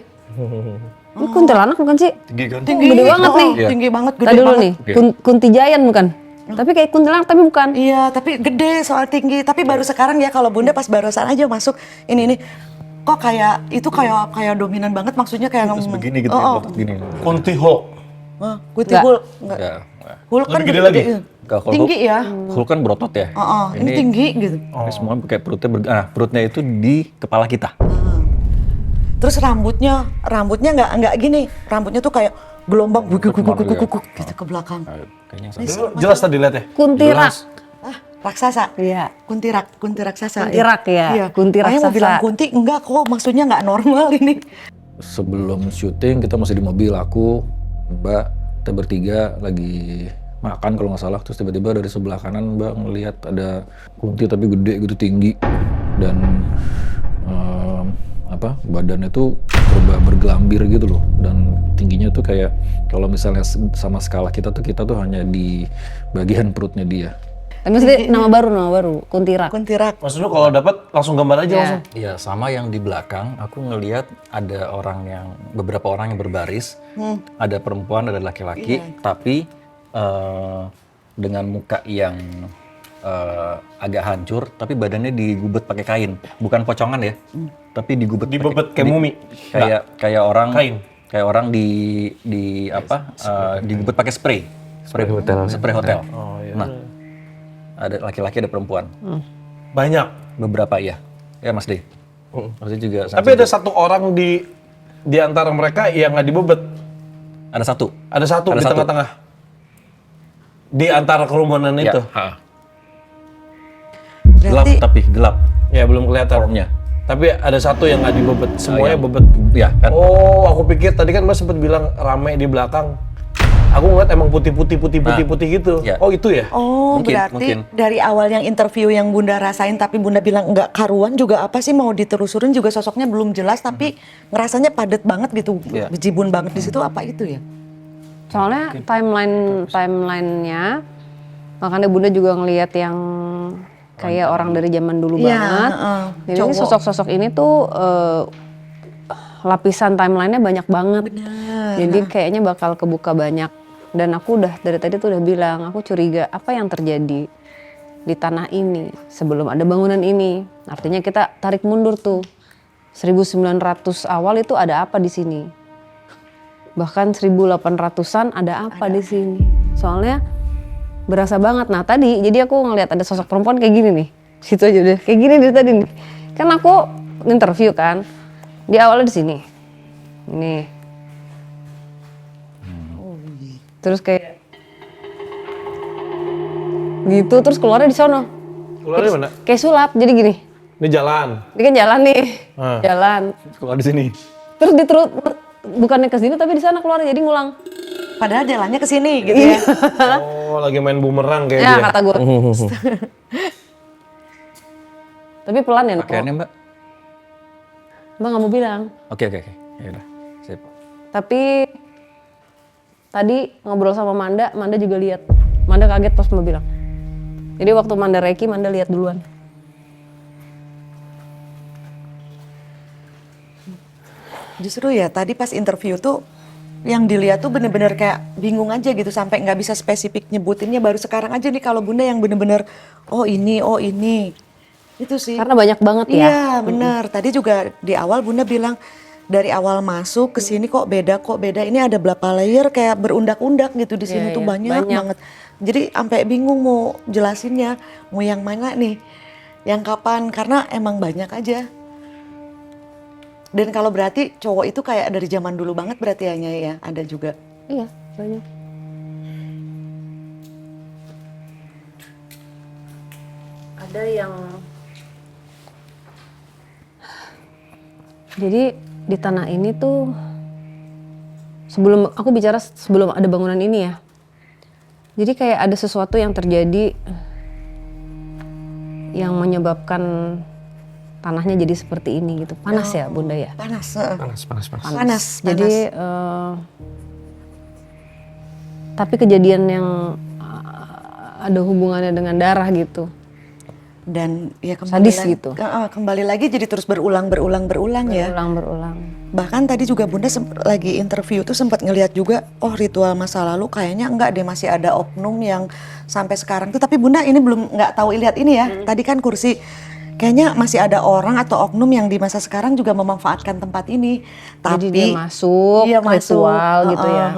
Speaker 3: Ini kuntilanak bukan sih?
Speaker 7: Tinggi kan?
Speaker 4: Tinggi
Speaker 3: Gede banget nih.
Speaker 4: Tinggi banget, gede
Speaker 3: Tadi dulu
Speaker 4: banget.
Speaker 3: nih, Kunti Giant bukan? Tapi kayak kuntilanak tapi bukan.
Speaker 4: Iya, tapi gede soal tinggi. Tapi baru sekarang ya kalau Bunda pas barusan aja masuk ini kok kayak itu kayak dominan banget, maksudnya kayak
Speaker 7: Terus
Speaker 4: ngomong.
Speaker 7: begini gitu ya, otot gini.
Speaker 2: Kunti Hulk.
Speaker 4: Kunti
Speaker 3: Nggak.
Speaker 4: Hulk. Enggak.
Speaker 7: Ya.
Speaker 4: Hulk kan
Speaker 2: Lebih gede lagi?
Speaker 7: Kalau
Speaker 4: tinggi ya.
Speaker 7: Hulk kan berotot ya.
Speaker 4: Ini tinggi gitu.
Speaker 7: Ini semua pakai perutnya perutnya itu di kepala kita.
Speaker 4: Terus rambutnya nggak gini. Rambutnya tuh kayak gelombang gitu ke belakang.
Speaker 7: Kayaknya
Speaker 2: Jelas tadi lihat ya.
Speaker 3: Kuntirak.
Speaker 4: Raksasa.
Speaker 3: Iya.
Speaker 4: Kunti raksasa.
Speaker 3: Kuntirak ya.
Speaker 4: Iya.
Speaker 3: Kunti
Speaker 4: Makanya mau
Speaker 3: raksasa.
Speaker 4: bilang kunti enggak kok, maksudnya nggak normal ini.
Speaker 7: sebelum syuting kita masih di mobil, aku, Mbak, kita bertiga lagi makan kalau nggak salah, terus tiba-tiba dari sebelah kanan Mbak ngelihat ada kunti tapi gede gitu, tinggi, dan badannya tuh bergelambir gitu loh, dan tingginya tuh kayak kalau misalnya sama skala kita tuh hanya di bagian perutnya dia.
Speaker 3: Tapi maksudnya nama baru, kuntirak.
Speaker 4: Kuntirak.
Speaker 2: Maksud lu kalau dapat langsung gambar aja
Speaker 3: Iya.
Speaker 2: langsung.
Speaker 7: Iya, sama yang di belakang aku ngelihat ada beberapa orang yang berbaris, ada perempuan, ada laki-laki, tapi dengan muka yang agak hancur, tapi badannya digubet pakai kain, bukan pocongan ya, tapi digubet
Speaker 2: kayak mumi.
Speaker 7: kayak orang
Speaker 2: Kain.
Speaker 7: kayak orang digubet pakai spray hotel.
Speaker 2: Oh, iya.
Speaker 7: Nah, ada laki-laki, ada perempuan,
Speaker 2: Banyak.
Speaker 7: beberapa ya Mas De. Maksudnya juga
Speaker 2: Tapi ada satu orang di antara mereka yang nggak dibebet.
Speaker 7: ada satu.
Speaker 2: Ada satu
Speaker 7: Ada
Speaker 2: di
Speaker 7: satu.
Speaker 2: tengah-tengah. Di antara kerumunan itu.
Speaker 7: Gelap,
Speaker 4: Berarti
Speaker 7: tapi gelap
Speaker 2: Ya belum kelihatan.
Speaker 7: formnya.
Speaker 2: Tapi ada satu yang nggak dibebet. Semuanya
Speaker 7: yang-
Speaker 2: bebet.
Speaker 7: Ya kan.
Speaker 2: Oh, aku pikir tadi kan Mas sempat bilang rame di belakang. Aku ngeliat emang putih gitu.
Speaker 7: ya.
Speaker 2: Oh itu ya?
Speaker 4: Oh,
Speaker 7: Mungkin,
Speaker 4: berarti
Speaker 7: mungkin.
Speaker 4: dari awal yang interview yang Bunda rasain tapi Bunda bilang enggak karuan juga apa sih, mau diterusurin juga sosoknya belum jelas tapi ngerasanya padat banget gitu,
Speaker 7: Iya.
Speaker 4: bejibun banget di situ, apa itu ya?
Speaker 3: Soalnya timelinenya, makanya Bunda juga ngelihat yang kayak orang dari zaman dulu
Speaker 4: Iya,
Speaker 3: banget. Jadi ini
Speaker 4: cowok.
Speaker 3: sosok-sosok ini tuh lapisan timelinenya banyak banget. Jadi kayaknya bakal kebuka banyak. Dan aku udah dari tadi tuh udah bilang, aku curiga apa yang terjadi.
Speaker 9: di tanah ini sebelum ada bangunan ini. Artinya kita tarik mundur tuh. 1900 awal itu ada apa di sini? Bahkan 1800-an ada apa di sini? Soalnya berasa banget. Nah tadi jadi aku ngelihat ada sosok perempuan kayak gini nih. Situ aja deh. Kayak gini dari tadi nih. Kan aku interview kan. Di awalnya di sini. Nih. Terus kayak gitu, terus keluarnya di sono.
Speaker 2: Keluarnya mana?
Speaker 9: Kayak sulap, jadi gini.
Speaker 2: Ini jalan.
Speaker 9: Ini kan jalan nih. Jalan.
Speaker 7: Keluar di sini.
Speaker 9: Terus bukannya ke sini tapi di sana keluar, jadi ngulang.
Speaker 4: Padahal jalannya ke sini gitu ya.
Speaker 2: Oh, lagi main bumerang kayak
Speaker 9: Ya
Speaker 2: dia.
Speaker 9: kata gue. Tapi pelan ya, Nok.
Speaker 7: Pakaiannya Mbak?
Speaker 9: Mbak nggak mau bilang.
Speaker 7: Oke. Ya udah. Sip.
Speaker 9: Tapi tadi ngobrol sama Manda juga lihat. Manda kaget pas Mbak bilang. Jadi waktu Manda Reiki, Manda lihat duluan.
Speaker 4: Justru ya tadi pas interview tuh yang dilihat tuh bener-bener kayak bingung aja gitu sampai nggak bisa spesifik nyebutinnya, baru sekarang aja nih kalau Bunda yang bener-bener oh ini itu sih.
Speaker 9: Karena banyak banget ya.
Speaker 4: Iya benar. Tadi juga di awal Bunda bilang dari awal masuk ke sini kok beda. Ini ada berapa layer kayak berundak-undak gitu di sini
Speaker 9: Iya,
Speaker 4: tuh
Speaker 9: iya,
Speaker 4: banyak banget. Jadi sampai bingung mau jelasinnya mau yang mana nih, yang kapan karena emang banyak aja. Dan kalau berarti cowok itu kayak dari zaman dulu banget berarti hanya ya ada juga.
Speaker 9: Iya, banyak. Ada yang jadi di tanah ini tuh sebelum aku bicara sebelum ada bangunan ini ya. Jadi kayak ada sesuatu yang terjadi yang menyebabkan tanahnya jadi seperti ini gitu. Panas ya Bunda ya?
Speaker 4: Panas.
Speaker 2: Panas.
Speaker 9: Jadi tapi kejadian yang ada hubungannya dengan darah gitu.
Speaker 4: Dan ya
Speaker 9: Sadis gitu.
Speaker 4: Kembali lagi jadi terus berulang ya.
Speaker 9: Berulang.
Speaker 4: Bahkan tadi juga Bunda lagi interview tuh sempat ngelihat juga, oh ritual masa lalu kayaknya enggak deh, masih ada oknum yang sampai sekarang tuh. Tapi Bunda ini belum nggak tahu lihat ini ya. Tadi kan kursi, kayaknya masih ada orang atau oknum yang di masa sekarang juga memanfaatkan tempat ini. Tapi
Speaker 9: Jadi dia masuk, ritual gitu ya.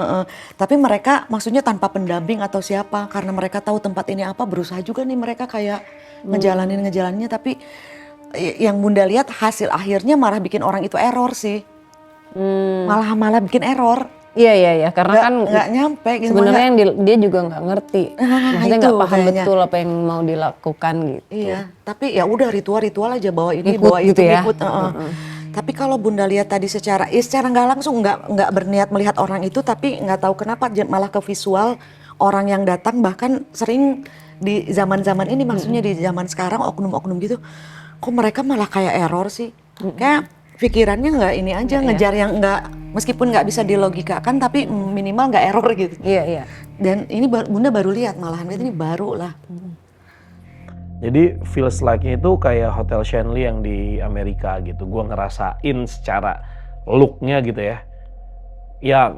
Speaker 4: Tapi mereka maksudnya tanpa pendamping atau siapa, karena mereka tahu tempat ini apa, berusaha juga nih mereka kayak ngejalaninnya. Tapi yang Bunda lihat hasil akhirnya malah bikin orang itu error sih. Malah bikin error.
Speaker 9: Iya, karena kan
Speaker 4: nggak nyampe.
Speaker 9: sebenarnya yang dia juga nggak ngerti. Maksudnya
Speaker 4: itu
Speaker 9: nggak paham
Speaker 4: kayaknya.
Speaker 9: betul apa yang mau dilakukan gitu.
Speaker 4: Iya, tapi ya udah ritual aja bawa ini,
Speaker 9: Ikut
Speaker 4: bawa itu,
Speaker 9: gitu ya.
Speaker 4: ikut. Tapi kalau Bunda lihat tadi secara nggak langsung nggak berniat melihat orang itu, tapi nggak tahu kenapa malah ke visual orang yang datang, bahkan sering di zaman-zaman ini, maksudnya di zaman sekarang oknum-oknum gitu, kok mereka malah kayak error sih, kayak pikirannya nggak ini aja, ngejar yang nggak, meskipun nggak bisa dilogikakan tapi minimal nggak error gitu.
Speaker 9: Iya.
Speaker 4: Dan ini Bunda baru lihat, malahan ini baru lah.
Speaker 2: Jadi feels like-nya itu kayak Hotel Shanley yang di Amerika gitu. Gua ngerasain secara look-nya gitu ya. Ya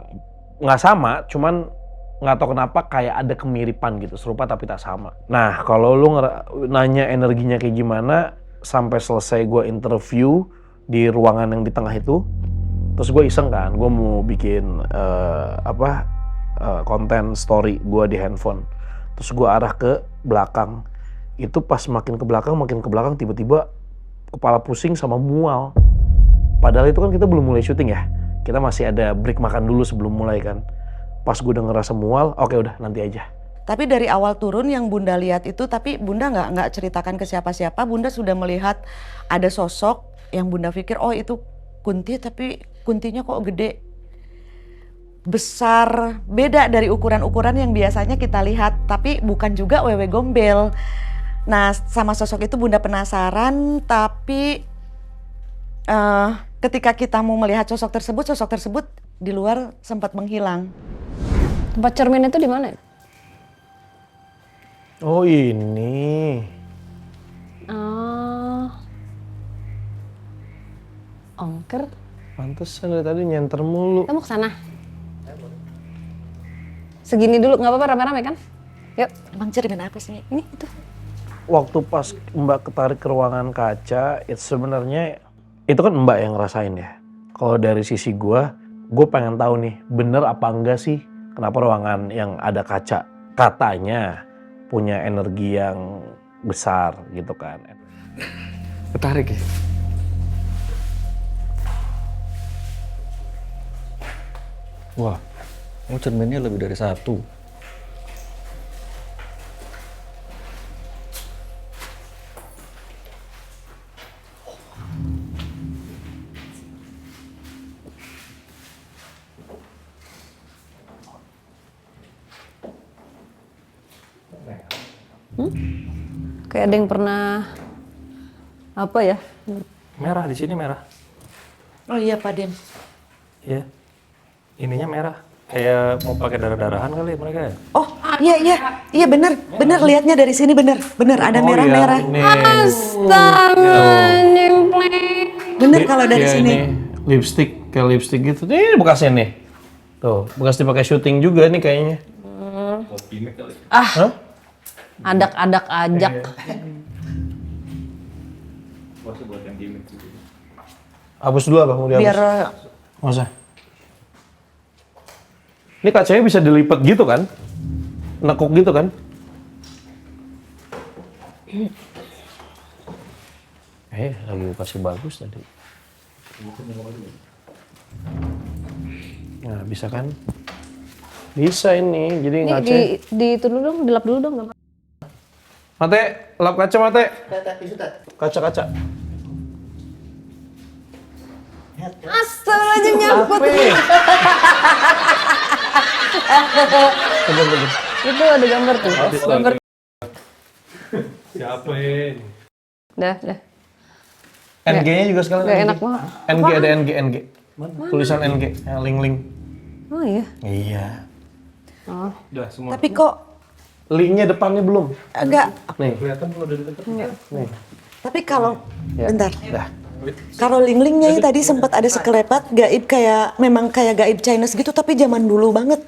Speaker 2: nggak sama, cuman nggak tahu kenapa kayak ada kemiripan gitu, serupa tapi tak sama. Nah kalau lu nanya energinya kayak gimana, sampai selesai gue interview di ruangan yang di tengah itu, terus gue iseng kan, gue mau bikin konten story gue di handphone, terus gue arah ke belakang. Itu pas makin ke belakang tiba-tiba kepala pusing sama mual. Padahal itu kan kita belum mulai syuting ya, kita masih ada break makan dulu sebelum mulai kan. Pas gue udah ngerasa mual, oke udah nanti aja.
Speaker 4: Tapi dari awal turun yang Bunda lihat itu, tapi Bunda nggak ceritakan ke siapa-siapa. Bunda sudah melihat ada sosok yang Bunda pikir, oh itu Kunti, tapi Kuntinya kok gede, besar, beda dari ukuran-ukuran yang biasanya kita lihat. Tapi bukan juga wewe gombel. Nah sama sosok itu Bunda penasaran, tapi ketika kita mau melihat sosok tersebut di luar sempat menghilang.
Speaker 9: Tempat cermin itu di mana?
Speaker 2: Oh ini.
Speaker 9: Ongker.
Speaker 2: Pantesan dari tadi nyenter mulu.
Speaker 9: Kita mau ke sana. Segini dulu, nggak apa-apa, rame-rame kan? Yuk.
Speaker 4: Emang cermin apa sih?
Speaker 9: Ini itu.
Speaker 2: waktu pas Mbak ketarik ke ruangan kaca, itu sebenarnya itu kan Mbak yang ngerasain ya. Kalau dari sisi gue pengen tahu nih, bener apa enggak sih kenapa ruangan yang ada kaca katanya punya energi yang besar gitu kan.
Speaker 5: Ketarik ya?
Speaker 7: Wah, cerminnya lebih dari satu.
Speaker 3: Kayak ada yang pernah apa ya?
Speaker 1: Merah di sini merah.
Speaker 4: Oh iya Pak Den.
Speaker 1: Ya. Ininya merah. Kayak mau pakai darah-darahan kali mereka ya.
Speaker 4: Oh iya bener lihatnya dari sini bener ada merah-merah.
Speaker 3: Astaga,
Speaker 4: Bener kalau dari
Speaker 2: Kayak
Speaker 4: sini.
Speaker 2: ini lipstick, kayak lipstick gitu. Ini bekasnya nih. Tuh, bekas dipakai syuting juga nih kayaknya. Hah?
Speaker 3: Adak-adak ajak.
Speaker 2: Hapus dulu apa? Mau dihapus?
Speaker 4: Biar
Speaker 2: Nggak usah. Ini kacanya bisa dilipat gitu kan? Nekuk gitu kan? Lagi kasih bagus tadi. Nah, bisa kan? Bisa ini, jadi
Speaker 3: Ini
Speaker 2: ngaca.
Speaker 3: di itu dulu dong, dilap dulu dong. Nggak
Speaker 2: Mate, lap kaca Mate. Kaca-kaca.
Speaker 3: Astagfirullahaladzim, nyangkut. Itu ada gambar tuh. Gambar.
Speaker 2: Siapa ini?
Speaker 3: Dah.
Speaker 2: NG-nya juga sekalian.
Speaker 3: Gak
Speaker 2: NG.
Speaker 3: enak banget.
Speaker 2: NG ada NG. Tulisan NG, link.
Speaker 3: Oh iya.
Speaker 2: Iya.
Speaker 3: Oh.
Speaker 1: Udah semua.
Speaker 4: tapi kok
Speaker 2: Linknya depannya belum.
Speaker 4: enggak.
Speaker 2: Nih.
Speaker 3: Iya.
Speaker 4: Tapi kalau bentar.
Speaker 2: Dah.
Speaker 4: Kalau ling-lingnya ini tadi sempat ada sekelebat gaib kayak memang kayak gaib Chinese gitu tapi zaman dulu banget.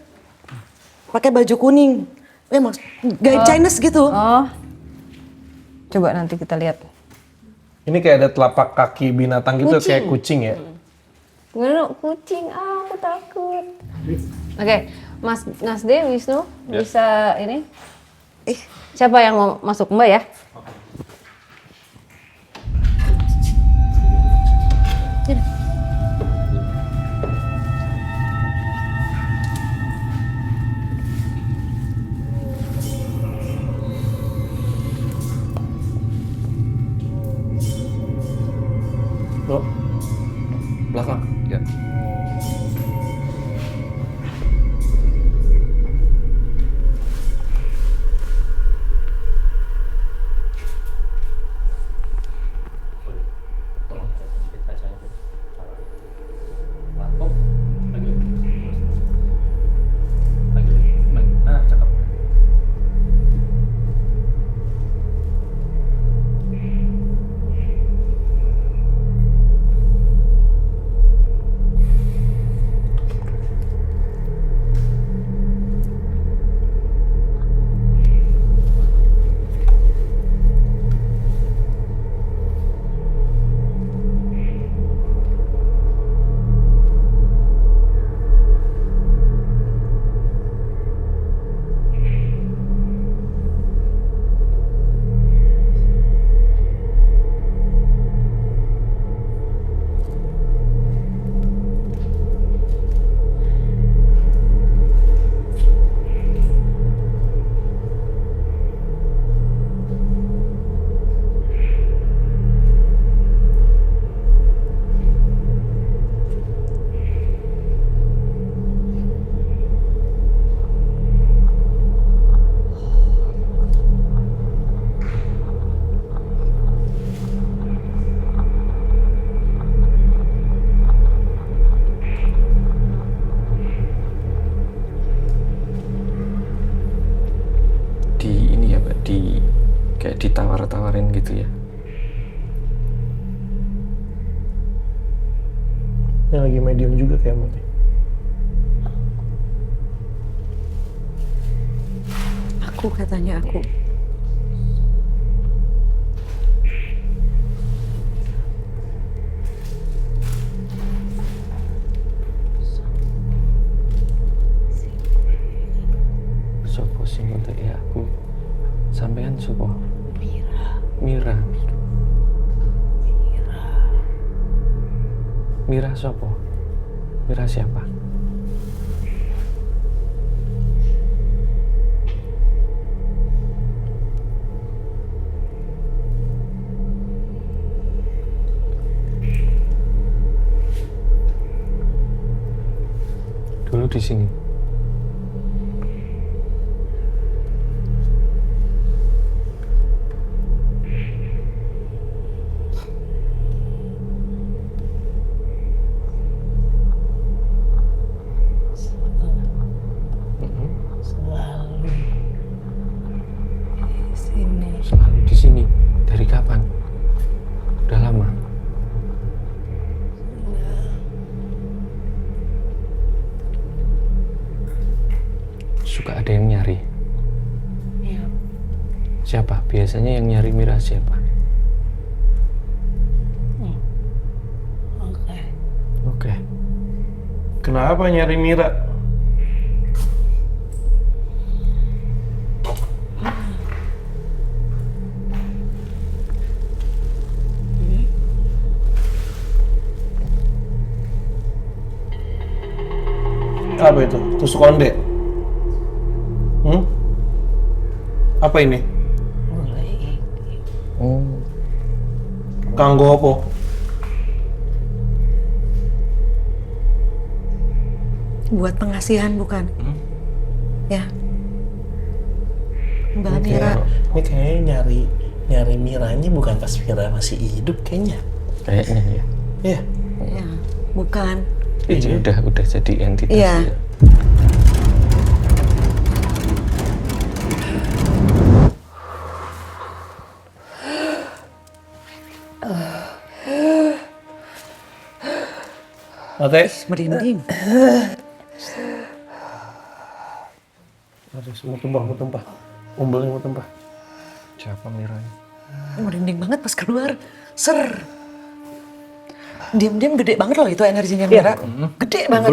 Speaker 4: Pakai baju kuning. Memang gaib Chinese gitu.
Speaker 3: Oh. Coba nanti kita lihat.
Speaker 2: Ini kayak ada telapak kaki binatang gitu kayak kucing ya.
Speaker 3: Gimana kucing? Aku takut. Oke, Mas D, Wisnu bisa ini? Siapa yang mau masuk, Mbak ya?
Speaker 2: Loh.
Speaker 7: Belakang. Ya.
Speaker 1: Nah, cakep.
Speaker 5: Kayak ditawar-tawarin gitu ya.
Speaker 2: Yang lagi medium juga kayak Mate.
Speaker 4: Aku katanya aku.
Speaker 5: Mira sopo? Mira siapa? Dulu di sini. Selalu di sini. Dari kapan? Udah lama. Suka ada yang nyari.
Speaker 3: Iya.
Speaker 5: Siapa? Biasanya yang nyari Mira siapa?
Speaker 3: Oke.
Speaker 5: Oke.
Speaker 2: Kenapa nyari Mira? Apa itu? Tusuk konde? Apa ini?
Speaker 5: Oh,
Speaker 2: Kanggo apa?
Speaker 4: Buat pengasihan bukan? Ya. Mbak Mira.
Speaker 6: Ini kayaknya nyari Mira ini bukan pas Mira masih hidup kayaknya.
Speaker 5: kayaknya ya.
Speaker 6: Iya.
Speaker 4: Ya, bukan.
Speaker 5: Ini udah jadi entitas.
Speaker 4: Iya.
Speaker 5: Ya.
Speaker 2: Mate?
Speaker 4: Merinding.
Speaker 2: Aduh, mau tumpah. Umbelnya mau tumpah.
Speaker 5: Siapa Mira?
Speaker 4: Merinding banget pas keluar. Ser. Diam-diam gede banget loh itu energinya Mira. Gede banget.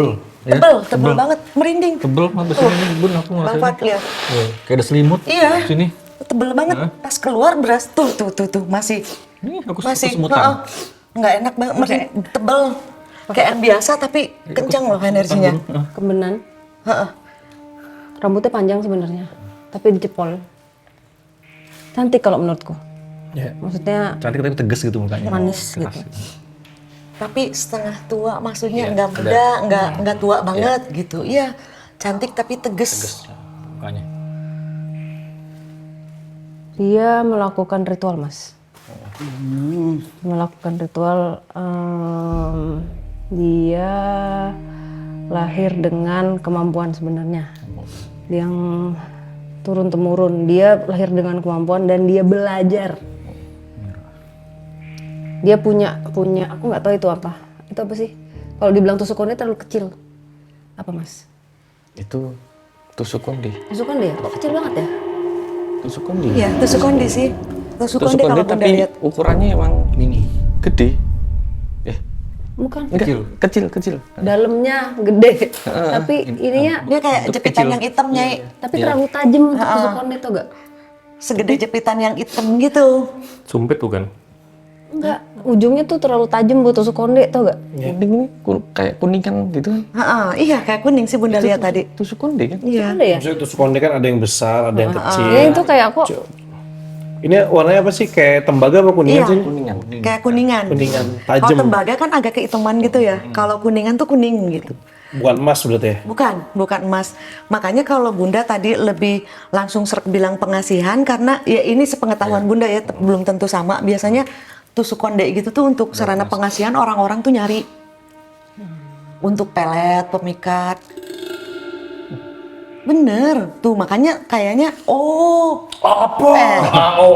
Speaker 4: Tebel banget. Merinding.
Speaker 7: Tebel mabes ini bun aku
Speaker 4: Bang
Speaker 7: ngerasain.
Speaker 4: Fat lihat.
Speaker 7: Kayak ada selimut
Speaker 4: Iya.
Speaker 7: sini.
Speaker 4: Tebel banget. Pas keluar beras tuh masih
Speaker 7: Ini aku
Speaker 4: heeh.
Speaker 7: semutan.
Speaker 4: Nggak enak banget, tebel. Kayak yang biasa tapi kencang loh energinya.
Speaker 3: Kebenan.
Speaker 4: Heeh.
Speaker 3: Rambutnya panjang sebenarnya, tapi dijepol. Cantik kalau menurutku.
Speaker 7: Ya.
Speaker 3: Maksudnya
Speaker 7: Cantik tapi tegas gitu mukanya.
Speaker 3: manis gitu.
Speaker 4: Tapi setengah tua maksudnya nggak muda, nggak tua banget gitu. Iya, cantik tapi tegas.
Speaker 7: Mukanya.
Speaker 3: Dia melakukan ritual, Mas. Melakukan ritual. Dia lahir dengan kemampuan sebenarnya yang turun temurun. Dia lahir dengan kemampuan dan dia belajar. Dia punya aku nggak tahu itu apa. Itu apa sih? Kalau dibilang tusuk konde terlalu kecil. Apa, Mas?
Speaker 5: Itu tusuk konde.
Speaker 3: Tusuk konde ya? Kok kecil banget ya?
Speaker 5: Tusuk konde.
Speaker 4: Iya, tusuk konde sih. Tusuk konde kalau Bunda
Speaker 5: tapi
Speaker 4: lihat.
Speaker 5: ukurannya emang mini. Gede.
Speaker 3: Bukan.
Speaker 5: Enggak, kecil.
Speaker 3: Dalamnya gede. Tapi ininya
Speaker 4: Dia kayak jepitan yang hitam, Nyai.
Speaker 3: tapi terlalu tajam untuk tusuk konde tuh gak?
Speaker 4: Segede jepitan yang hitam gitu.
Speaker 1: Sumpit bukan?
Speaker 3: Enggak, ujungnya tuh terlalu tajam buat tusuk konde tau gak?
Speaker 5: Ini kayak kuningan gitu kan.
Speaker 4: Iya, kayak kuning sih Bunda lihat tadi.
Speaker 5: Tusuk konde kan.
Speaker 4: Iya.
Speaker 3: Konde ya?
Speaker 2: Maksudnya tusuk konde kan ada yang besar, ada yang kecil.
Speaker 3: Ya itu kayak kok
Speaker 2: Ini warnanya apa sih? Kayak tembaga apa kuningan
Speaker 4: Iya.
Speaker 2: sih?
Speaker 5: Kuningan.
Speaker 4: Kayak kuningan.
Speaker 2: Kuningan,
Speaker 4: Kalau
Speaker 2: tajam.
Speaker 4: tembaga kan agak kehitaman gitu ya. Kalau kuningan tuh kuning gitu.
Speaker 2: Bukan emas berarti ya?
Speaker 4: Bukan emas. Makanya kalau Bunda tadi lebih langsung serk bilang pengasihan karena ya ini sepengetahuan Bunda ya belum tentu sama. Biasanya tusuk konde gitu tuh untuk sarana pengasihan orang-orang tuh nyari. Untuk pelet, pemikat. Bener, tuh makanya kayaknya
Speaker 2: Apa?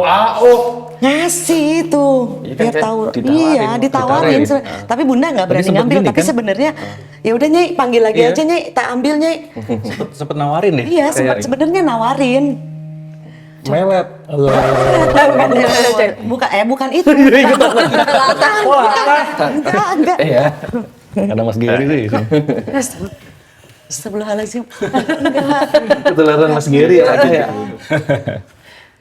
Speaker 2: AO.
Speaker 4: ngasih tuh
Speaker 5: Iya kan,
Speaker 4: biar
Speaker 5: kayak
Speaker 4: tahu.
Speaker 5: ditawarin,
Speaker 4: Iya, ditawarin.
Speaker 5: ditawarin.
Speaker 4: Tapi Bunda nggak berani
Speaker 7: sempet
Speaker 4: ngambil.
Speaker 7: gini
Speaker 4: Tapi
Speaker 7: kan?
Speaker 4: sebenarnya ya udah Nyai panggil lagi aja Nyai, tak ambil Nyai.
Speaker 7: Sempet nawarin deh.
Speaker 4: Iya, sempat sebenarnya nawarin.
Speaker 2: Melet.
Speaker 4: Bukan itu. Enggak.
Speaker 7: Iya. Ada Mas Gary tuh.
Speaker 4: Astagfirullahaladzim.
Speaker 2: Ketularan Mas Gary aja ya.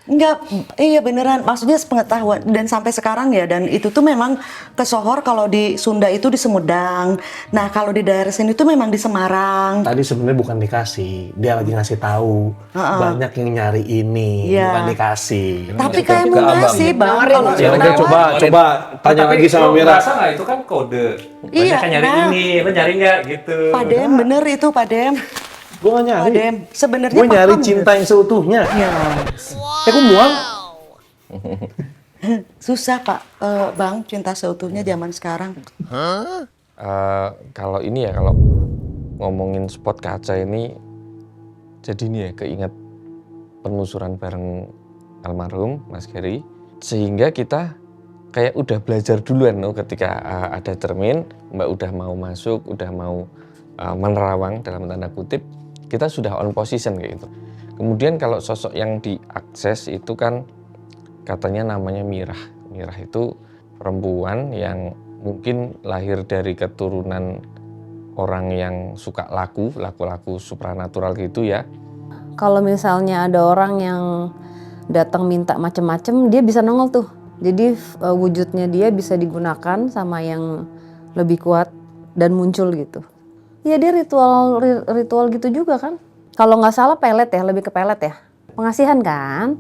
Speaker 4: Enggak, iya beneran. Maksudnya sepengetahuan dan sampai sekarang ya. Dan itu tuh memang ke Sohor, kalau di Sunda itu di Sumedang. Nah kalau di daerah sini tuh memang di Semarang.
Speaker 2: Tadi sebenarnya bukan dikasih, dia lagi ngasih tahu. Banyak yang nyari ini,
Speaker 4: Iya.
Speaker 2: bukan dikasih.
Speaker 4: Tapi kamu ngasih bang. Kalau
Speaker 2: Ya udah
Speaker 4: nawarin.
Speaker 2: coba tanya lagi sama Mira.
Speaker 1: Merasa nggak itu kan kode?
Speaker 4: Iya,
Speaker 1: Banyak yang nyari
Speaker 4: nah.
Speaker 1: ini, lo nyari nggak gitu?
Speaker 4: Pak Dem, bener itu Pak Dem.
Speaker 2: Gue gak
Speaker 4: Pak
Speaker 2: nyari.
Speaker 4: Dem, sebenarnya
Speaker 2: Gue nyari
Speaker 4: paham.
Speaker 2: cinta yang seutuhnya.
Speaker 4: Ya,
Speaker 2: Gue mual.
Speaker 4: susah Pak, Bang, cinta seutuhnya zaman sekarang.
Speaker 5: Kalau ini ya, kalau ngomongin spot kaca ini, jadi ini ya keinget penelusuran bareng almarhum Mas Gary, sehingga kita kayak udah belajar duluan loh ketika ada cermin, Mbak udah mau masuk, udah mau menerawang dalam tanda kutip, kita sudah on position kayak gitu. Kemudian kalau sosok yang diakses itu kan katanya namanya Mirah. Mirah itu perempuan yang mungkin lahir dari keturunan orang yang suka laku supranatural gitu ya.
Speaker 3: Kalau misalnya ada orang yang datang minta macem-macem, dia bisa nongol tuh. Jadi wujudnya dia bisa digunakan sama yang lebih kuat dan muncul gitu. Ya dia ritual gitu juga kan. Kalau nggak salah pelet ya, lebih ke pelet ya. Pengasihan kan.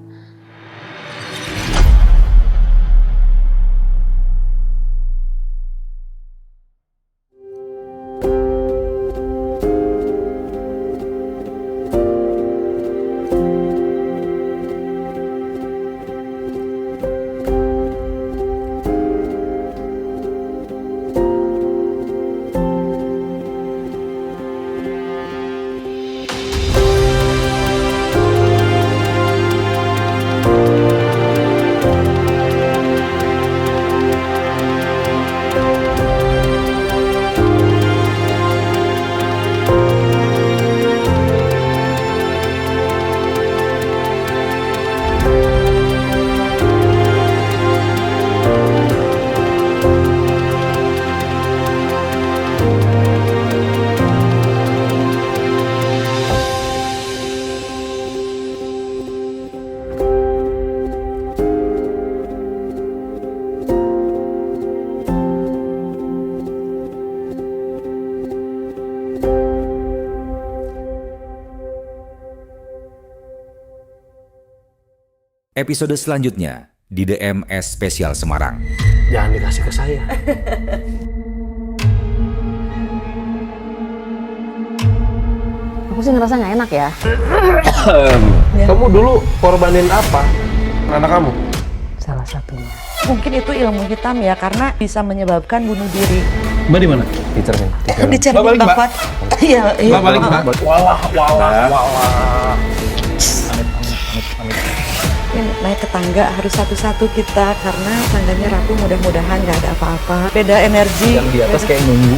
Speaker 8: Episode selanjutnya di DMS Spesial Semarang.
Speaker 2: Jangan dikasih ke saya.
Speaker 3: Aku sih ngerasa nggak enak ya.
Speaker 2: Kamu dulu korbanin apa? Anak kamu?
Speaker 3: Salah satunya.
Speaker 4: Mungkin itu ilmu hitam ya, karena bisa menyebabkan bunuh diri.
Speaker 6: Mbak di mana?
Speaker 5: Di cermin.
Speaker 4: Di cermin
Speaker 6: balik, Mbak.
Speaker 4: Bapak. Iya, iya.
Speaker 6: Balik, Mbak.
Speaker 2: Walah.
Speaker 4: Ini naik ke tangga harus satu-satu kita, karena tangganya rapuh, mudah-mudahan nggak ada apa-apa. Beda energi.
Speaker 7: Yang di atas kayak nunggu